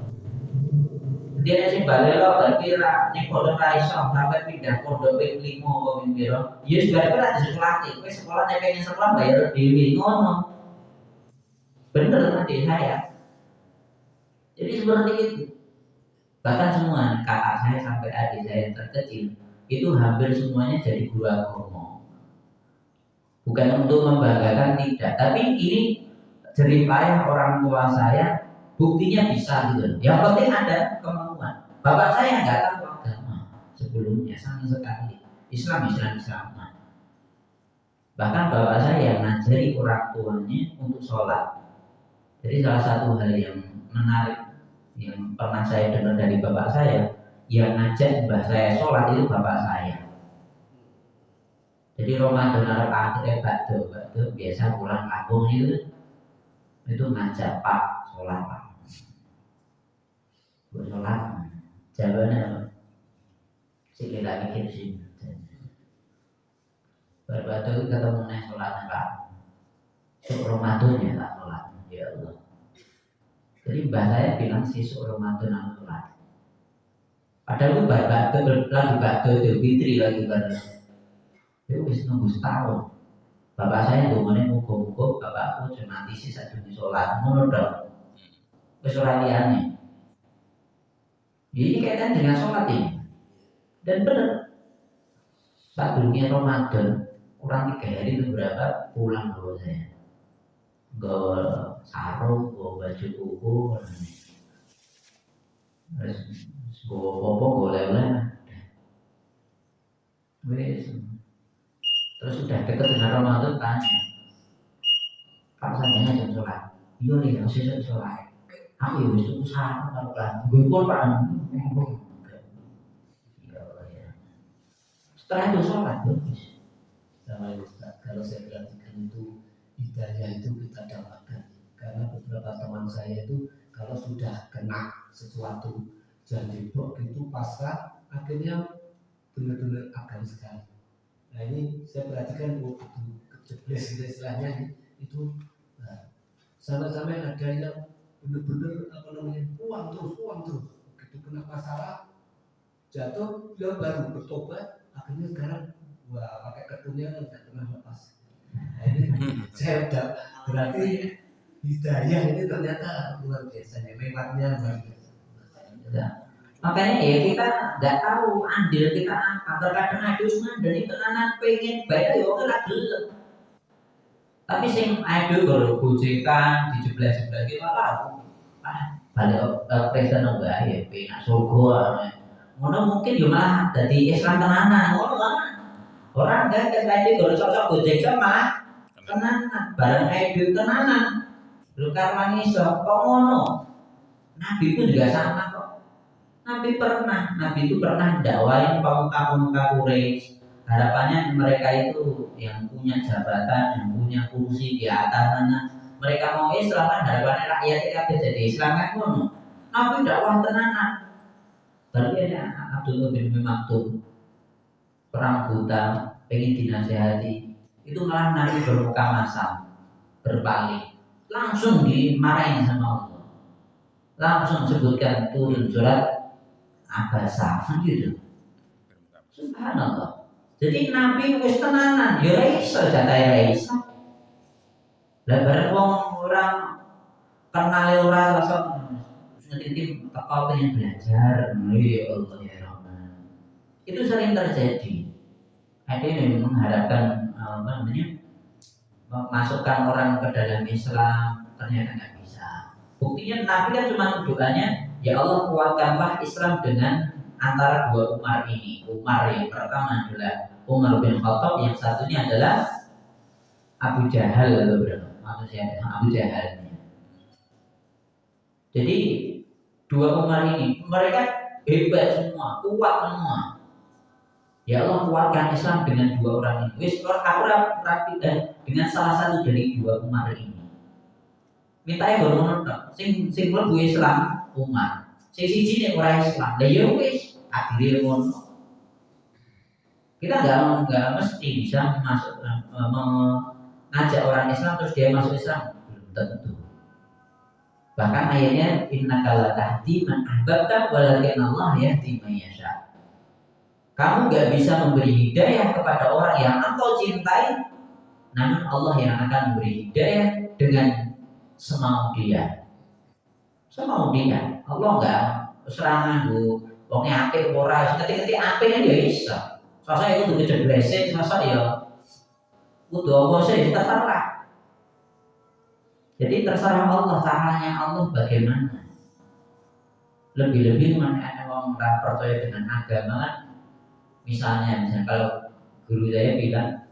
Speaker 1: Dia sing balelo berarti ra ning pondok ra iso sampai pindah pondok ping 5 apa ping pira. Ya sebenarnya ra disekolahke, kowe sekolah nek pengen sekolah bayar dhewe ngono. Bener nanti saya. Jadi seperti itu. Bahkan semua kakak saya sampai adik saya yang terkecil itu hampir semuanya jadi guru agama. Bukan untuk membanggakan tidak, tapi ini jerih payah orang tua saya buktinya bisa gitu. Yang penting ada kemauan. Bapak saya nggak tahu agama sebelumnya sama sekali. Islam. Bahkan bapak saya yang ngajari orang tuanya untuk sholat. Jadi salah satu hal yang menarik yang pernah saya dengar dari bapak saya, yang ngajak mbah saya sholat itu bapak saya. Jadi Ramadan Arab akhirnya bakdo biasa pulang kampung itu ngajak Pak sholat Pak, buat sholat. Jawabannya sih kita mikir sih. Berbatu itu ketemu nih sholatnya Pak. Suk Ramadan ya tak sholat, ya Allah. Jadi mbah saya bilang sih suk Ramadan aku sholat. Padahal itu lagi bakdo Idul Fitri lagi kan. Itu wis nunggu setahun. Bapak saya ngomongnya muga-muga bapakku aja mati sih sadurunge sholat. Ngono dong. Wis ora liyane. Ini kaitan dengan sholat ini. Dan benar. Sadurunge Ramadan kurang 3 hari itu berapa pulang dulu saya. Nggawa sarung, nggawa baju kuku, terus nggawa apa nggawa oleh-oleh. Wis. Terus sudah dekat dengan Ramadan tanya, Pak Sanjana jam sholat? Iya nih, harus sholat. Aku ya wis tuku sarung karo pelan. Gue pun Pak. Ya. Setelah itu sholat bagus.
Speaker 3: Sama Ustaz, kalau saya perhatikan itu hidayah itu kita dapatkan karena beberapa teman saya itu kalau sudah kena sesuatu jadi bok itu pasrah akhirnya benar-benar akan sekali. Nah ini saya perhatikan waktu kejebles istilahnya itu sama-sama ada yang benar-benar uang terus begitu kena masalah jatuh dia baru bertobat akhirnya sekarang wah pakai kartunya nggak pernah lepas. Nah ini saya udah berarti hidayah ini ternyata luar biasa lewatnya luar biasa.
Speaker 1: Ya. Makanya ya kita nggak tahu andil kita apa. Terkadang ada dari tenanan pengen bayar ya ora gelem. Tapi sing aduh kalau gojekan dijeblas-jeblas ki malah balik presiden enggak ya penak surga. Ngono mungkin yo malah dadi Islam tenanan ngono kan. Orang enggak kesalahan kalau sosok gojekan malah tenanan barang aduh tenanan. Lu karwan iso kok ngono. Nabi pun juga sama kok. Nabi itu pernah dakwain pemuka-pemuka Quraisy. Harapannya mereka itu yang punya jabatan, yang punya kursi di atas sana. Mereka mau Islam kan harapannya rakyat itu jadi Islam kan ngono. Nabi dakwah tenanan. Baru ada Abdullah bin Maktum perang buta, pengen dinasehati. Itu malah Nabi bermuka masam, berpaling. Langsung dimarahin sama Allah. Langsung sebutkan turun surat Abasa gitu. Subhanallah. Jadi Nabi wis tenanan, ya ora iso jatahe ora iso. Lah bareng wong orang kenal ora rasa ngerti teko pengen belajar, ya Allah ya Rahman. Itu sering terjadi. Ada yang mengharapkan memasukkan orang ke dalam Islam, ternyata nggak bisa. Buktinya Nabi kan cuma doanya, ya Allah kuatkanlah Islam dengan antara dua Umar ini. Umar yang pertama adalah Umar bin Khattab, yang satunya adalah Abu Jahal atau berapa? Maksudnya Abu Jahal. Jadi dua Umar ini mereka hebat semua, kuat semua. Ya Allah kuatkan Islam dengan dua orang ini. Wis aku praktikkan dengan salah satu dari dua Umar ini. Mintanya baru menonton. Sing mlebu Islam Umar. Sing siji nek ora Islam. Lah ya wis akhire ngono. Kita nggak mesti bisa masuk mengajak orang Islam terus dia masuk Islam, belum tentu. Bahkan ayatnya innaka la tahdi man ahbabta walakin Allah yahdi man yasha. Kamu nggak bisa memberi hidayah kepada orang yang engkau cintai, namun Allah yang akan memberi hidayah dengan semau dia. Semau dia. Allah nggak serangan bu. Wongnya apik ora, ketik-ketik apik kan ya iso. Soalnya itu kejeblesin, masa ya kudu apa sih terserah. Jadi terserah Allah, caranya Allah bagaimana. Lebih-lebih mana ada orang percaya dengan agama. Misalnya kalau guru saya bilang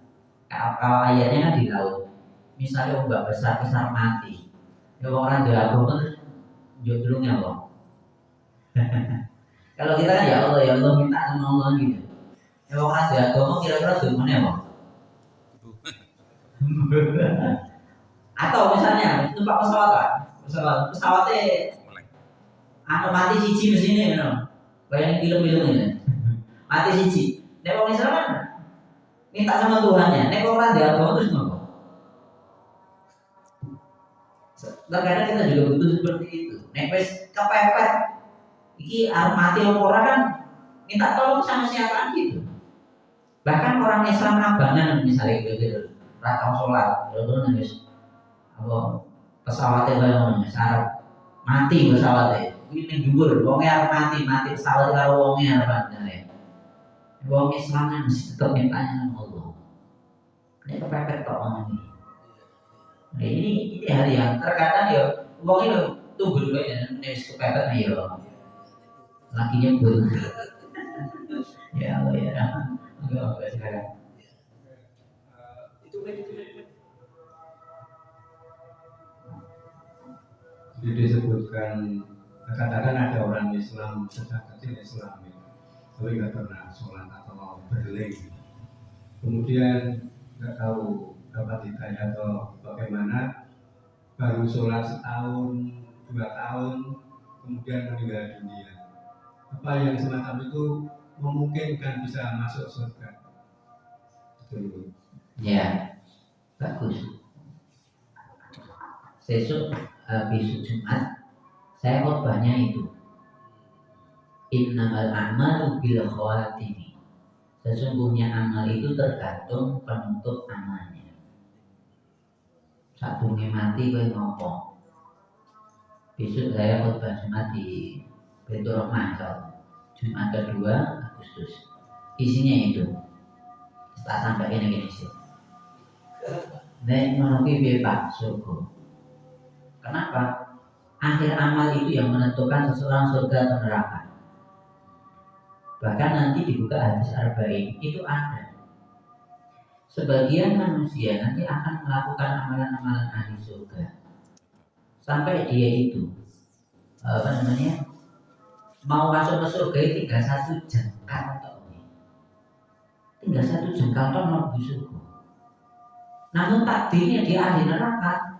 Speaker 1: kalau ayatnya kan di laut, misalnya ombak besar mati, ya orang dia agama jodohnya loh. Kalau kita kan ya Allah minta sama Allah gitu. Ya orang ada agama kira-kira gimana apa? Atau misalnya numpak pesawat kan, pesawatnya
Speaker 2: Mulai.
Speaker 1: mati siji mesinnya, no. Kayak film-film ini, mati siji. Nek wong Islam kan minta sama Tuhannya. Nek orang ada agama terus ngapa? Terkadang kita juga butuh seperti itu. Nek wis kepepet, iki arep mati apa ora kan minta tolong sama siapa gitu. Bahkan orang Islam abangan misalnya gitu, ratau sholat, terus nangis apa pesawatnya kayak ngono, syarat mati pesawatnya. Ini dhuwur, wonge arep mati pesawat karo wonge arep mati. Wong Islam kan mesti tetap mintanya sama Allah. Ini kepepet kok ngomong ini. Nah, ini hal yang terkadang ya wong itu tunggu dulu ya, wis kepepet ya. Lakinya pun ya Allah ya. Enggak sekarang.
Speaker 3: Jadi disebutkan katakan ada orang Islam sejak kecil Islami, tapi nggak pernah sholat atau berlei. Kemudian nggak tahu dapat hidayah atau bagaimana, baru sholat setahun, 2 tahun, kemudian meninggal dunia. Apa yang semacam itu memungkinkan bisa masuk surga? Betul.
Speaker 1: Ya, bagus. Besok Jumat saya khotbahnya itu innamal a'malu bil khawatimi. Sesungguhnya amal itu tergantung penutup amalnya. Sadurunge mati kowe ngopo? Besok saya khotbah Jumat di Baitur Rahmah, Jumat kedua Agustus. Isinya itu. Tak sampai gini sih. Dan menurut Pak surga. Kenapa? Akhir amal itu yang menentukan seseorang surga atau neraka. Bahkan nanti dibuka hadis arba'in itu ada. Sebagian manusia nanti akan melakukan amalan-amalan ahli surga sampai dia itu mau masuk ke surga itu tinggal 1 jengkal tok. Tinggal 1 jengkal tok mlebu surga. Namun takdirnya dia ahli neraka.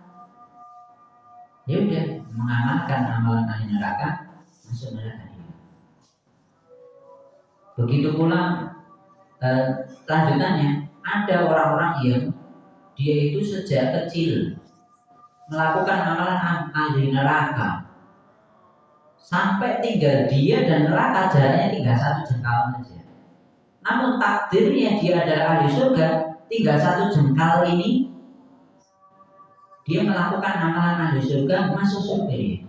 Speaker 1: Ya udah mengamalkan amalan ahli neraka masuk neraka. Begitu pula lanjutannya ada orang-orang yang dia itu sejak kecil melakukan amalan ahli neraka sampai tinggal dia dan neraka jaraknya tinggal 1 jengkal saja. Namun takdirnya dia adalah ahli surga, tinggal 1 jengkal ini dia melakukan amalan ahli surga masuk surga dia.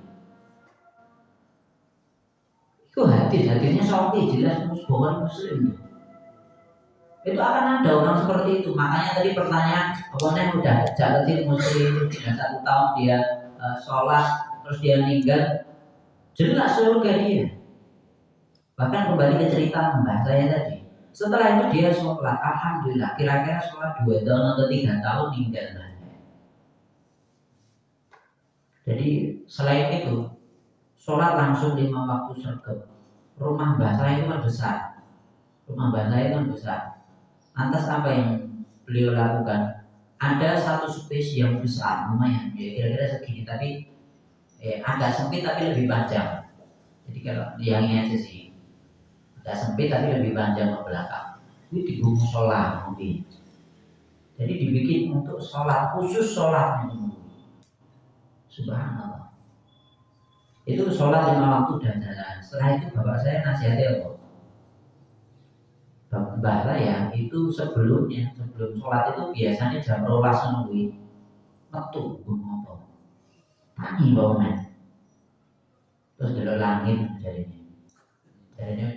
Speaker 1: Itu hadisnya Sahih jelas Bukhari Muslim. Itu akan ada orang seperti itu. Makanya tadi pertanyaan, pokoknya udah sejak kecil Muslim, tidak 1 tahun dia sholat, terus dia meninggal, jelas surga dia. Bahkan kembali ke cerita mbak saya tadi. Setelah itu dia sholat, alhamdulillah, kira-kira sholat 2 tahun atau 3 tahun meninggal. Jadi selain itu, sholat langsung 5 waktu sergap. Rumah mbak saya itu kan besar. Rumah mbak saya itu kan besar. Lantas apa yang beliau lakukan? Ada 1 space yang besar, lumayan, ya kira-kira segini, tapi agak sempit tapi lebih panjang. Jadi kalau yang ini aja sih, agak sempit tapi lebih panjang ke belakang. Itu dibangun sholat mungkin. Jadi dibikin untuk sholat, khusus sholat itu. Subhanallah. Itu sholat 5 waktu dan jalan. Setelah itu bapak saya nasihatnya apa? Mbah saya itu sebelum sholat itu biasanya jam 12 nungguin metu ngomong tangi bawahnya terus delok langit jadinya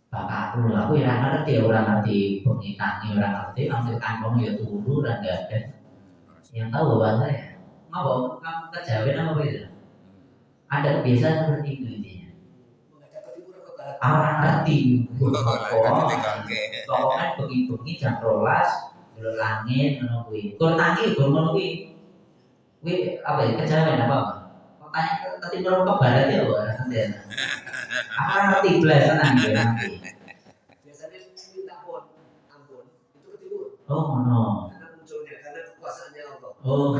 Speaker 1: bakal aku ya orang ngerti bengi tangi orang ngerti ambil kantong ya turu dan gak ada yang tahu bapak saya ngapa kamu kejawen apa itu ada kebiasaan seperti itu intinya. Orang ngerti pokoknya bengi jam 12 delok langit ngono kuwi. Kur tangi gur ngono kuwi. Kuwi apa ya kejawen apa? Tanya tadi kalau ke barat ya apa nanti. Aku ngerti belasan dia nanti.
Speaker 3: Biasanya minta ampun itu ke timur.
Speaker 1: Oh no.
Speaker 3: Karena munculnya karena kekuasaannya Allah.
Speaker 1: Oh.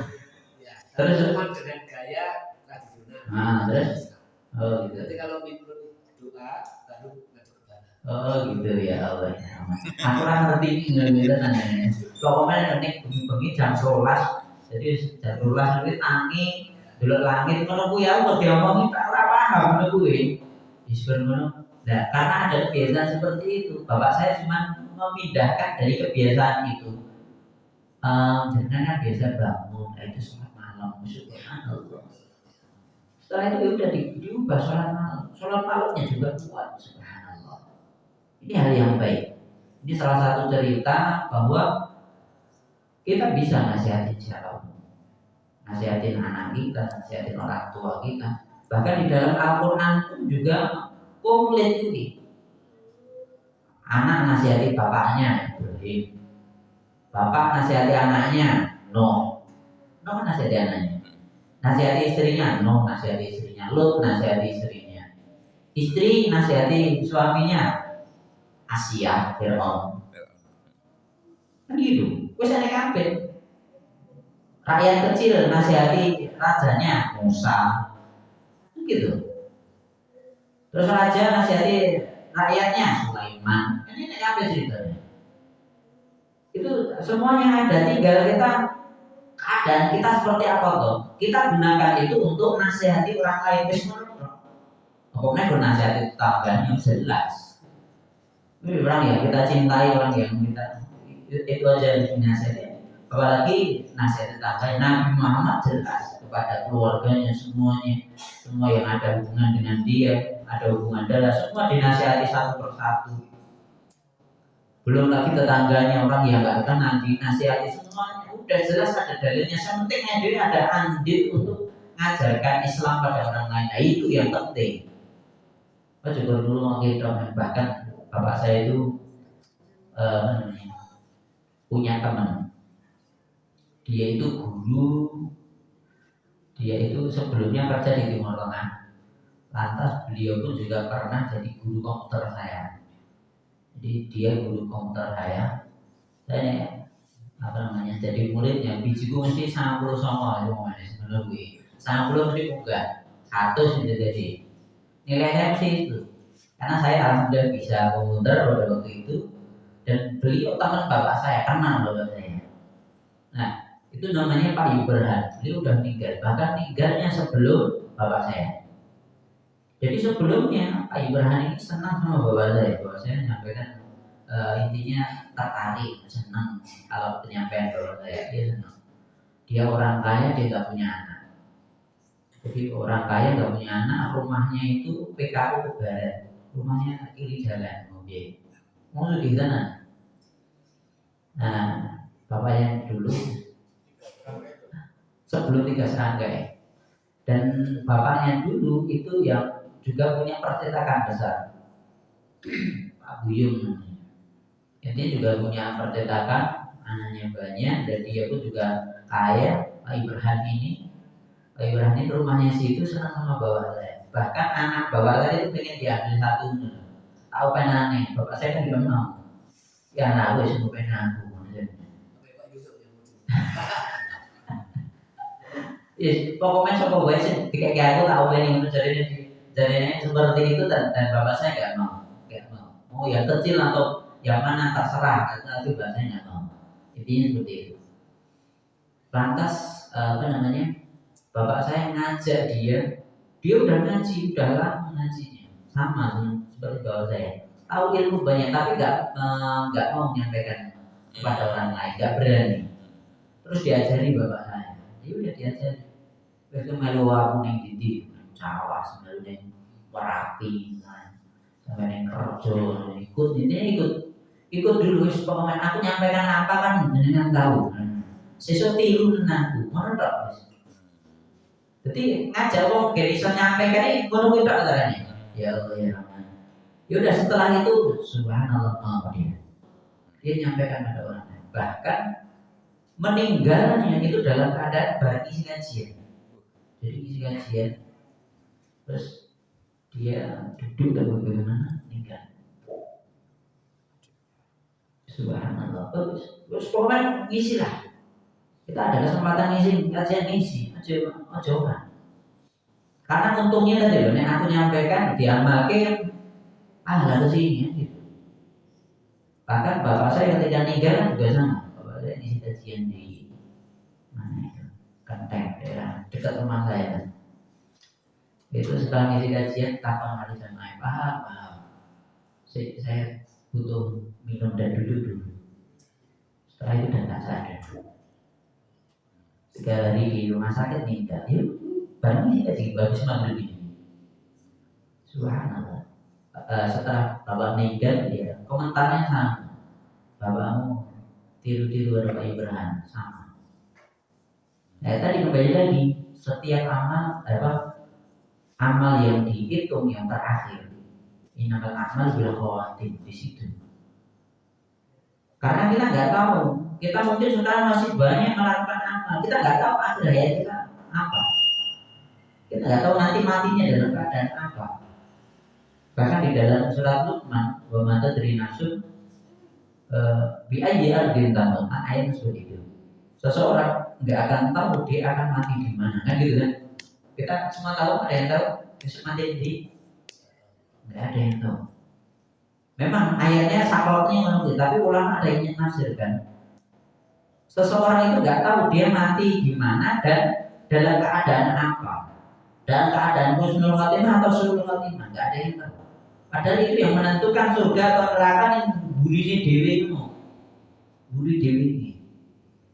Speaker 3: Ya.
Speaker 1: Terus
Speaker 3: Cuma dengan gaya tradisional.
Speaker 1: terus. Oh gitu.
Speaker 3: Nanti kalau minta doa baru ngadu ke tanah.
Speaker 1: Oh gitu ya Allah. Aku orang ngerti gitu nanya. Pokoknya nanti bengi jam 11. Jadi jam 12 nanti tangi dulu langit menunggu ya Allah diomongi tak paham menunggu ngono. Nah, karena ada kebiasaan seperti itu, bapak saya cuma memindahkan dari kebiasaan itu. Jangan kan biasa bangun, itu sholat malam, subhanallah. Setelah itu ya udah diubah sholat malamnya juga kuat, subhanallah. Ini hal yang baik. Ini salah satu cerita bahwa kita bisa nasihatin siapapun, nasihatin anak kita, nasihatin orang tua kita. Bahkan di dalam Al-Quran pun juga komplit ini. Anak nasihati bapaknya, Ibrahim. Bapak nasihati anaknya, no kan nasihati anaknya. Nasihati istrinya, no nasihati istrinya. Lut nasihati istrinya. Istri nasihati suaminya, Asia, Fir'aun. Kan gitu. Wes ana kabeh. Rakyat kecil nasihati rajanya, Musa. Gitu. Terus raja nasihati rakyatnya, Sulaiman. Ini apa ceritanya? Itu semuanya ada, tinggal kita keadaan kita seperti apa toh. Kita gunakan itu untuk nasihati orang lain. Pokoknya bernasihati tetangganya jelas. Ini orang yang kita cintai, orang yang kita itu aja yang dinasihati. Apalagi nasihat tetangga Nabi Muhammad jelas kepada keluarganya semuanya, semua yang ada hubungan dengan dia, ada hubungan darah, semua dinasihati satu persatu. Belum lagi tetangganya orang yang nggak kenal dinasihati semuanya. Udah jelas ada dalilnya. Yang pentingnya dia ada andil untuk mengajarkan Islam pada orang lain. Nah, itu yang penting. Saya juga dulu kita bahkan bapak saya itu punya teman. Dia itu guru. Dia itu sebelumnya kerja di Timur Tengah. Lantas beliau pun juga pernah jadi guru komputer saya. Jadi dia guru komputer saya jadi muridnya bijiku mesti 90 sama itu mana sebenarnya 90 mesti bukan 100 jadi nilainya mesti itu karena saya alhamdulillah bisa komputer pada waktu itu dan beliau teman bapak saya kenal bapak saya. Nah itu namanya Pak Ibrahim. Beliau udah meninggal, bahkan meninggalnya sebelum bapak saya. Jadi sebelumnya Pak Ibrahim ini senang sama bapak saya. Bapak saya menyampaikan intinya tertarik, senang kalau penyampaian bapak saya. Dia senang. Dia orang kaya, dia nggak punya anak. Jadi orang kaya nggak punya anak, rumahnya itu PKU ke barat, rumahnya kiri jalan, mobil. Mau di sana. Nah, bapak yang dulu sebelum 3 serangkai dan bapaknya dulu itu yang juga punya percetakan besar, Pak Buyung. Dia juga punya percetakan, anaknya banyak dan dia pun juga kaya. Pak Ibrahim ini rumahnya situ senang sama bapak saya. Bahkan anak bapak saya itu pengen diambil satu. Tahu penannya, bapak saya kan juga mau. Ya anak gue semua pengen aku. Yes, pokoknya coba gue sih, kayak aku tahu pengen itu jadinya seperti itu dan bapak saya nggak mau. Mau yang kecil atau yang mana terserah, tapi bahasanya nggak mau. Intinya seperti itu. Lantas bapak saya ngajak dia udah ngaji, udah lama ngajinya, sama seperti bapak saya. Tahu ilmu banyak tapi nggak mau menyampaikan kepada orang lain, nggak berani. Terus diajari bapak saya, dia udah diajari. Itu melu aku ning ndi, Jawa, melu ning Merapi, sampai ning Kerjo, ikut dulu wis pokoknya aku nyampaikan apa kan jenengan tahu. Sesuk tiru tenangku, ngono tok wis. Jadi ngajak wong gak iso nyampaikan iki ngono kuwi tok carane. Ya Allah ya Rahman. Ya udah setelah itu subhanallah dia nyampaikan pada orang lain. Bahkan meninggalnya itu dalam keadaan bareng isi kajian. Jadi isi kajian terus dia hidup dan bagaimana meninggal. Subhanallah. Terus pokoknya ngisi lah. Kita ada kesempatan ngisi, kajian ngisi, aja kan. Karena untungnya tadi loh, nek aku nyampaikan diamalkan, lah kesini gitu. Bahkan bapak saya ketika meninggal juga sama. Bapak saya ngisi kajian di mana itu, Kenteng, daerah dekat rumah saya kan. Itu setelah ngisi kajian, kapan hari sama paham. Saya butuh minum dan duduk dulu. Setelah itu dan tak sadar. 3 hari di rumah sakit meninggal. Yuk, barang ini kajian bagus maghrib ini. Subhanallah. Setelah bapak meninggal, dia komentarnya sama. Bapakmu tiru-tiru ada Pak Ibrahim sama. Tadi kembali lagi, setiap amal yang dihitung yang terakhir, innamal a'mal bil khawatim di situ. Karena kita nggak tahu, kita mungkin sekarang masih banyak melakukan amal, kita nggak tahu akhir hayat kita apa. Kita nggak tahu nanti matinya dalam keadaan apa. Bahkan di dalam surat Luqman, wa ma tadri nafsun bi ayyi ardin tamut, ayat seperti itu. Seseorang nggak akan tahu dia akan mati di mana, kan gitu kan? Kita semua tahu, ada yang tahu besok mati di, nggak ada yang tahu. Memang ayatnya saklotnya menunggu, tapi ulama ada yang menafsirkan. Seseorang itu nggak tahu dia mati di mana dan dalam keadaan apa, dalam keadaan husnul khotimah atau su'ul khotimah, nggak ada yang tahu. Padahal itu yang menentukan surga atau neraka yang burinya dewi itu, buri dewi ini.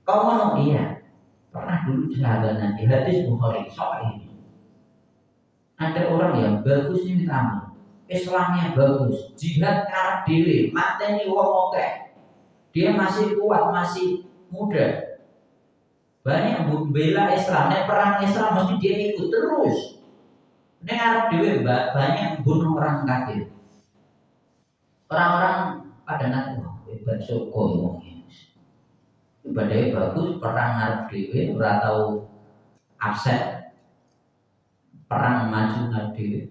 Speaker 1: Kau mau iya, pernah dulu sahabat nanti hadis Bukhari soal ini. Ada orang yang bagusnya minta amal, Islamnya bagus, jihad karena dewi, mateni wong oke, dia masih kuat, masih muda, banyak membela Islam, perang Islam mesti dia ikut terus. Ini Arab dewi banyak bunuh orang kafir. Orang-orang pada nanti hebat soko ini. Ibadahnya bagus, perang Arab dewi, ora tahu absen, perang maju Arab dewi.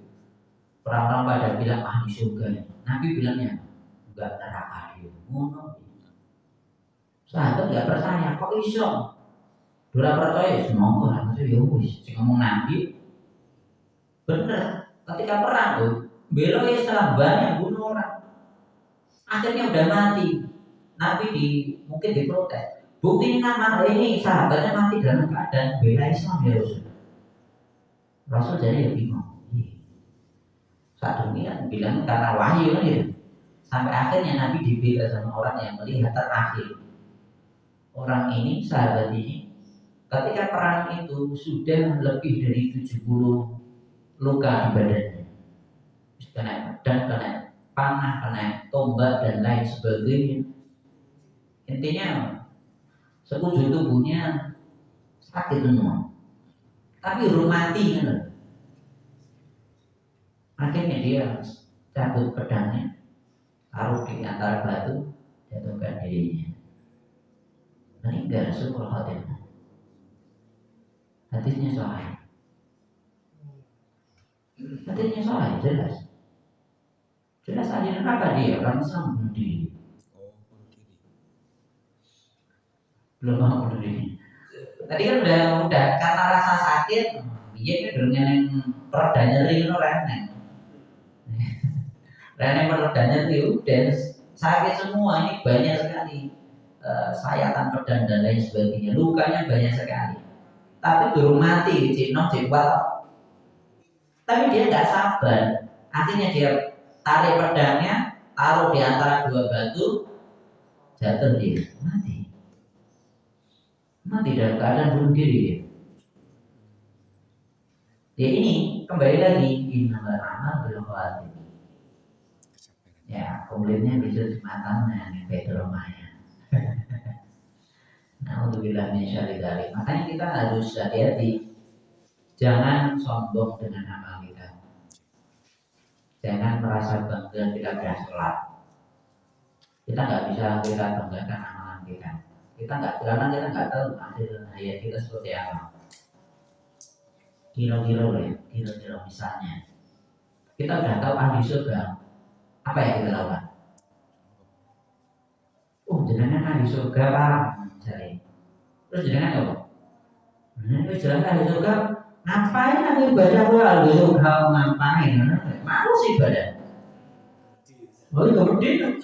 Speaker 1: Orang-orang pada bilang ahli surga. Nabi bilangnya enggak neraka dia. Ngono. Sahabat enggak percaya, kok iso? Ora percaya semoga lah maksud ya wis sing ngomong Nabi bener. Ketika perang tuh bela Islam banyak bunuh orang. Akhirnya udah mati. Nabi mungkin diprotes. Bukti nama ini sahabatnya mati dalam keadaan bela Islam ya Rasul. Rasul jadi ya bingung. Saat dunia bilang karena wahyu ya. Sampai akhirnya Nabi dibela sama orang yang melihat terakhir. Orang ini, sahabat ini, ketika perang itu sudah lebih dari 70 luka di badannya. Kena pedang, kena panah, kena tombak dan lain sebagainya. Intinya sekujur tubuhnya sakit semua. Tapi mati kan. Akhirnya dia cabut pedangnya, taruh di antara batu, jatuhkan dirinya. Meninggal su'ul khotimah. Hadisnya sahih. Hadisnya sahih, jelas. Jelas ahli neraka dia, orang Islam bunuh diri. Belum mau bunuh diri. Tadi kan udah karena rasa sakit, dia kan dengan yang pereda nyeri itu reneng. Reneng pereda nyeri udah sakit semua, ini banyak sekali. Sayatan pedang dan lain sebagainya, lukanya banyak sekali. Tapi belum mati, tapi dia nggak sabar. Akhirnya dia tarik pedangnya, taruh di antara dua batu, jatuh dia, mati dalam keadaan bunuh diri dia. Ya ini kembali lagi innamal a'mal bil khawatim. Ya komplainnya bisa sematanya nih Pedro Maya. Alhamdulillah min syarri dzalik. Makanya kita harus hati-hati. Jangan sombong dengan amal kita. Jangan merasa bangga kita sudah sholat. Kita nggak bisa kita banggakan amalan kita. Karena kita nggak tahu akhir hayat kita seperti apa. Kira-kira misalnya Kita udah tahu ahli surga, apa yang kita lakukan? Oh, jenengan ahli surga Pak, misalnya. Terus jenengan apa? Itu jelas ahli surga. Ngapain aku ibadah gue ahli surga ngapain? Malu sih ibadah. Oh, itu kemudian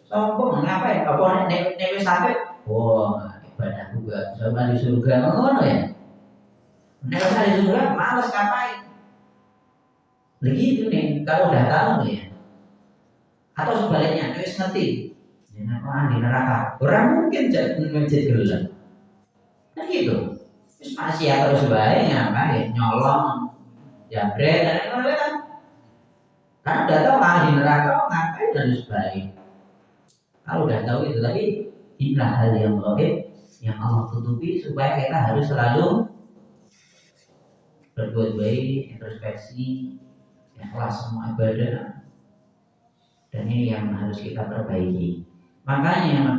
Speaker 1: sombong ngapain? Apa nek sampai? Oh, ibadah juga sama di surga ngono ya. Nek ahli surga malas ngapain? Begitu nih, kalau udah tahu nih ya. Atau sebaliknya, wis ngerti. Jangan orang di neraka. Orang mungkin jadi gelap. Kan gitu. Terus masih ya terus baik ngapain? Nyolong, jabret dan lain-lain kan. Karena udah tahu di neraka ngapain harus baik. Kalau udah tahu itu tapi inilah hal yang gaib yang Allah tutupi supaya kita harus selalu berbuat baik, introspeksi, ikhlas semua ibadah. Dan ini yang harus kita perbaiki. Makanya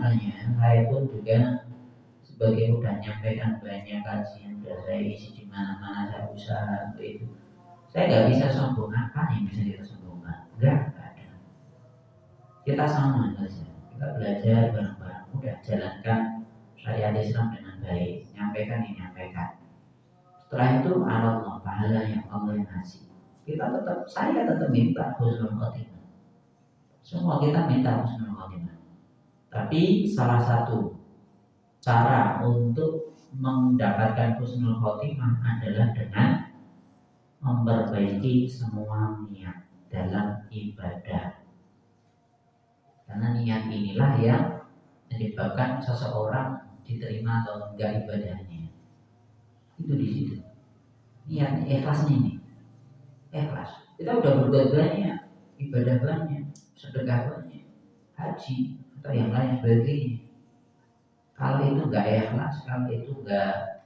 Speaker 1: saya pun juga sebagai udah nyampaikan banyak kajian, udah saya isi di mana-mana, saya usaha untuk itu. Saya nggak bisa sombong, apa yang bisa kita sombongkan? Enggak ada. Kita sama saja. Kita belajar bareng-bareng, udah jalankan syariat Islam dengan baik, nyampaikan yang nyampaikan. Setelah itu Allah pahala yang Allah yang ngasih. Saya tetap minta husnul khotimah. Semua kita minta husnul khotimah. Tapi salah satu cara untuk mendapatkan husnul khotimah adalah dengan memperbaiki semua niat dalam ibadah. Karena niat inilah yang menyebabkan seseorang diterima atau enggak ibadahnya. Itu di situ. Niat ikhlas ini. Ikhlas. Kita udah berbuat banyak, ibadah banyak, sedekah banyak, haji atau yang lain sebagainya. Kalau itu enggak ikhlas, kalau itu enggak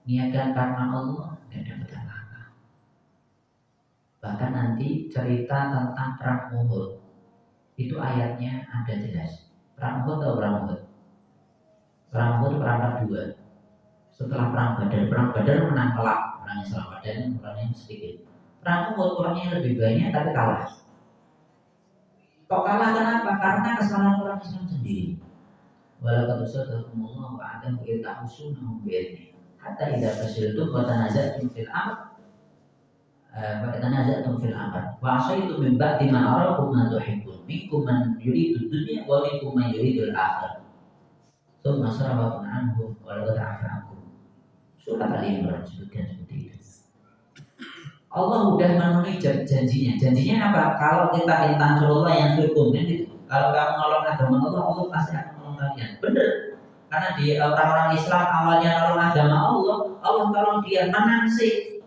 Speaker 1: niatkan karena Allah, enggak dapat apa-apa. Bahkan nanti cerita tentang perang Uhud itu ayatnya ada jelas. Perang Uhud atau perang Uhud? Perang Uhud perang kedua. Setelah perang Badar menang telak, orangnya selamat dan orangnya sedikit. Perang Uhud orangnya lebih banyak tapi kalah. Kok kalah kenapa? Karena kesalahan orang Islam sendiri. Walaupun sadaqakumullah wa adam kita usunahum bi'idni hatta idza fasiltum wa tanaza'tum fil amr wa asaitum min ba'di ma arakum ma tuhibbun minkum man yuridu dunya wa minkum man yuridu al-akhirah thumma sarafakum anhum wa laqad 'afa 'ankum. Surat Al-Imran sebutkan seperti itu. Allah sudah memenuhi janjinya. Janjinya apa? Kalau kita minta Allah yang surkum kan gitu. Kalau kamu nolong agama Allah, Allah pasti akan nolong kalian. Benar. Karena di orang-orang Islam awalnya nolong agama Allah, Allah tolong dia menang sih.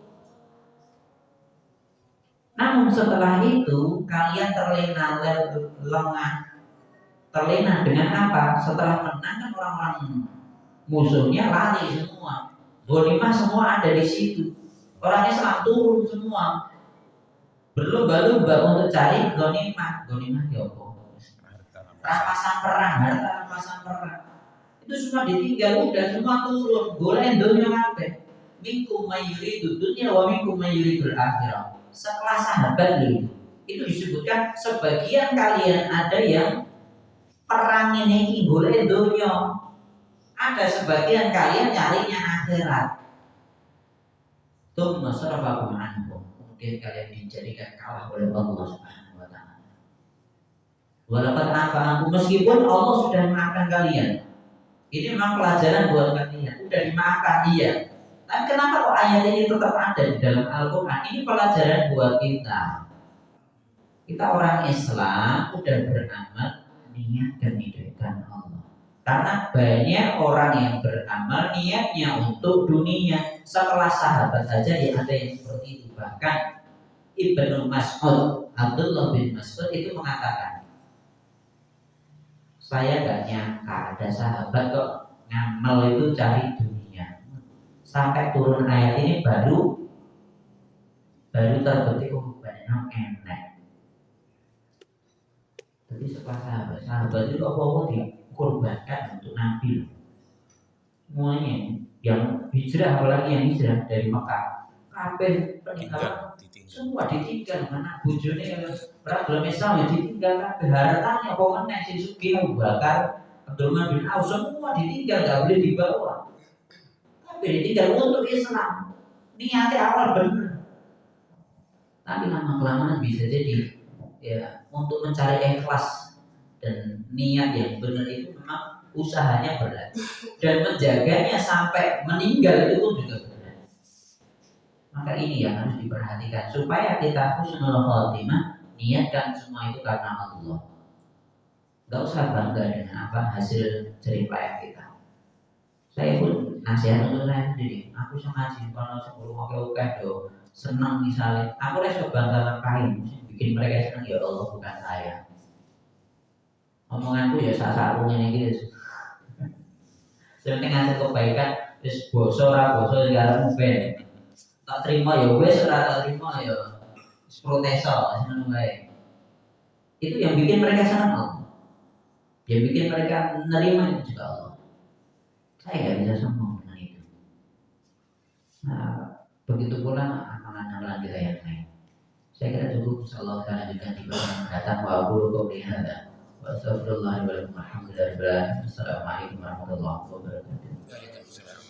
Speaker 1: Namun setelah itu kalian terlena lengah. Terlena dengan apa? Setelah menang kan orang-orang musuhnya lari semua. Ghanimah semua ada di situ. Orang Islam turun semua. Berlomba-lomba untuk cari ghanimah. Ghanimah ya apa? Rampasan perang, harta rampasan perang. Itu semua ditinggal, udah semua turun. Boleh dunia kabeh. Minkum mayyuridu dunya wa minkum mayyuridul akhirah. Setelah sahabat itu disebutkan sebagian kalian ada yang perang ini boleh dunia. Ada sebagian kalian nyarinya akhirat. Tsumma sarafakum anhum. Kemudian kalian dijadikan kalah oleh Allah Subhanahu wa taala. Walaupun apa meskipun Allah sudah memaafkan kalian. Ini memang pelajaran buat kalian. Sudah dimaafkan iya. Tapi kenapa kok ayat ini tetap ada di dalam Al-Quran? Ini pelajaran buat kita. Kita orang Islam sudah beramal niat dan niatkan Allah. Karena banyak orang yang beramal niatnya untuk dunia. Setelah sahabat saja ya ada yang seperti itu. Bahkan Ibnu Mas'ud, Abdullah bin Mas'ud itu mengatakan, saya gak nyangka ada sahabat kok ngamal itu cari dunia. Sampai turun ayat ini baru terbetik banyak enak. Jadi setelah sahabat itu apa-apa dikorbankan untuk Nabi. Semuanya yang hijrah, apalagi yang hijrah dari Mekah, kabeh
Speaker 2: Ditinggal.
Speaker 1: semua ditinggal karena bojone ora gelem Islam ya ditinggal kabeh hartanya pokoknya sing sugih Abu Bakar Abdurrahman bin Auf semua ditinggal nggak boleh dibawa tapi ditinggal untuk Islam niatnya awal benar tapi lama kelamaan bisa jadi ya untuk mencari ikhlas dan niat yang benar itu memang usahanya berat dan menjaganya sampai meninggal itu pun juga berat. Maka ini yang harus diperhatikan supaya kita husnul khotimah, niatkan semua itu karena Allah. Gak usah bangga dengan apa hasil jerih payah kita. Saya pun nasihat untuk saya sendiri. Aku sama ngaji kalau sebelum oke do senang misalnya. Aku rasa bangga ngapain bikin mereka senang ya Allah bukan saya. Omonganku ya saat-saat ini gitu. Sebenarnya ngasih kebaikan, terus boso segala mungkin. Tak terima ya wes, tak terima ya proteso, seneng baik. Itu yang bikin mereka senang Allah. Yang bikin mereka menerima itu juga Allah. Saya nggak bisa sombong dengan itu. Nah, begitu pula amalan-amalan kita yang lain. Saya kira cukup. Insyaallah kita lanjutkan di pertemuan datang. Wa aqulu qawli hadza wa astaghfirullah wa lakum. Alhamdulillah. Assalamualaikum warahmatullahi wabarakatuh.
Speaker 2: Waalaikumsalam.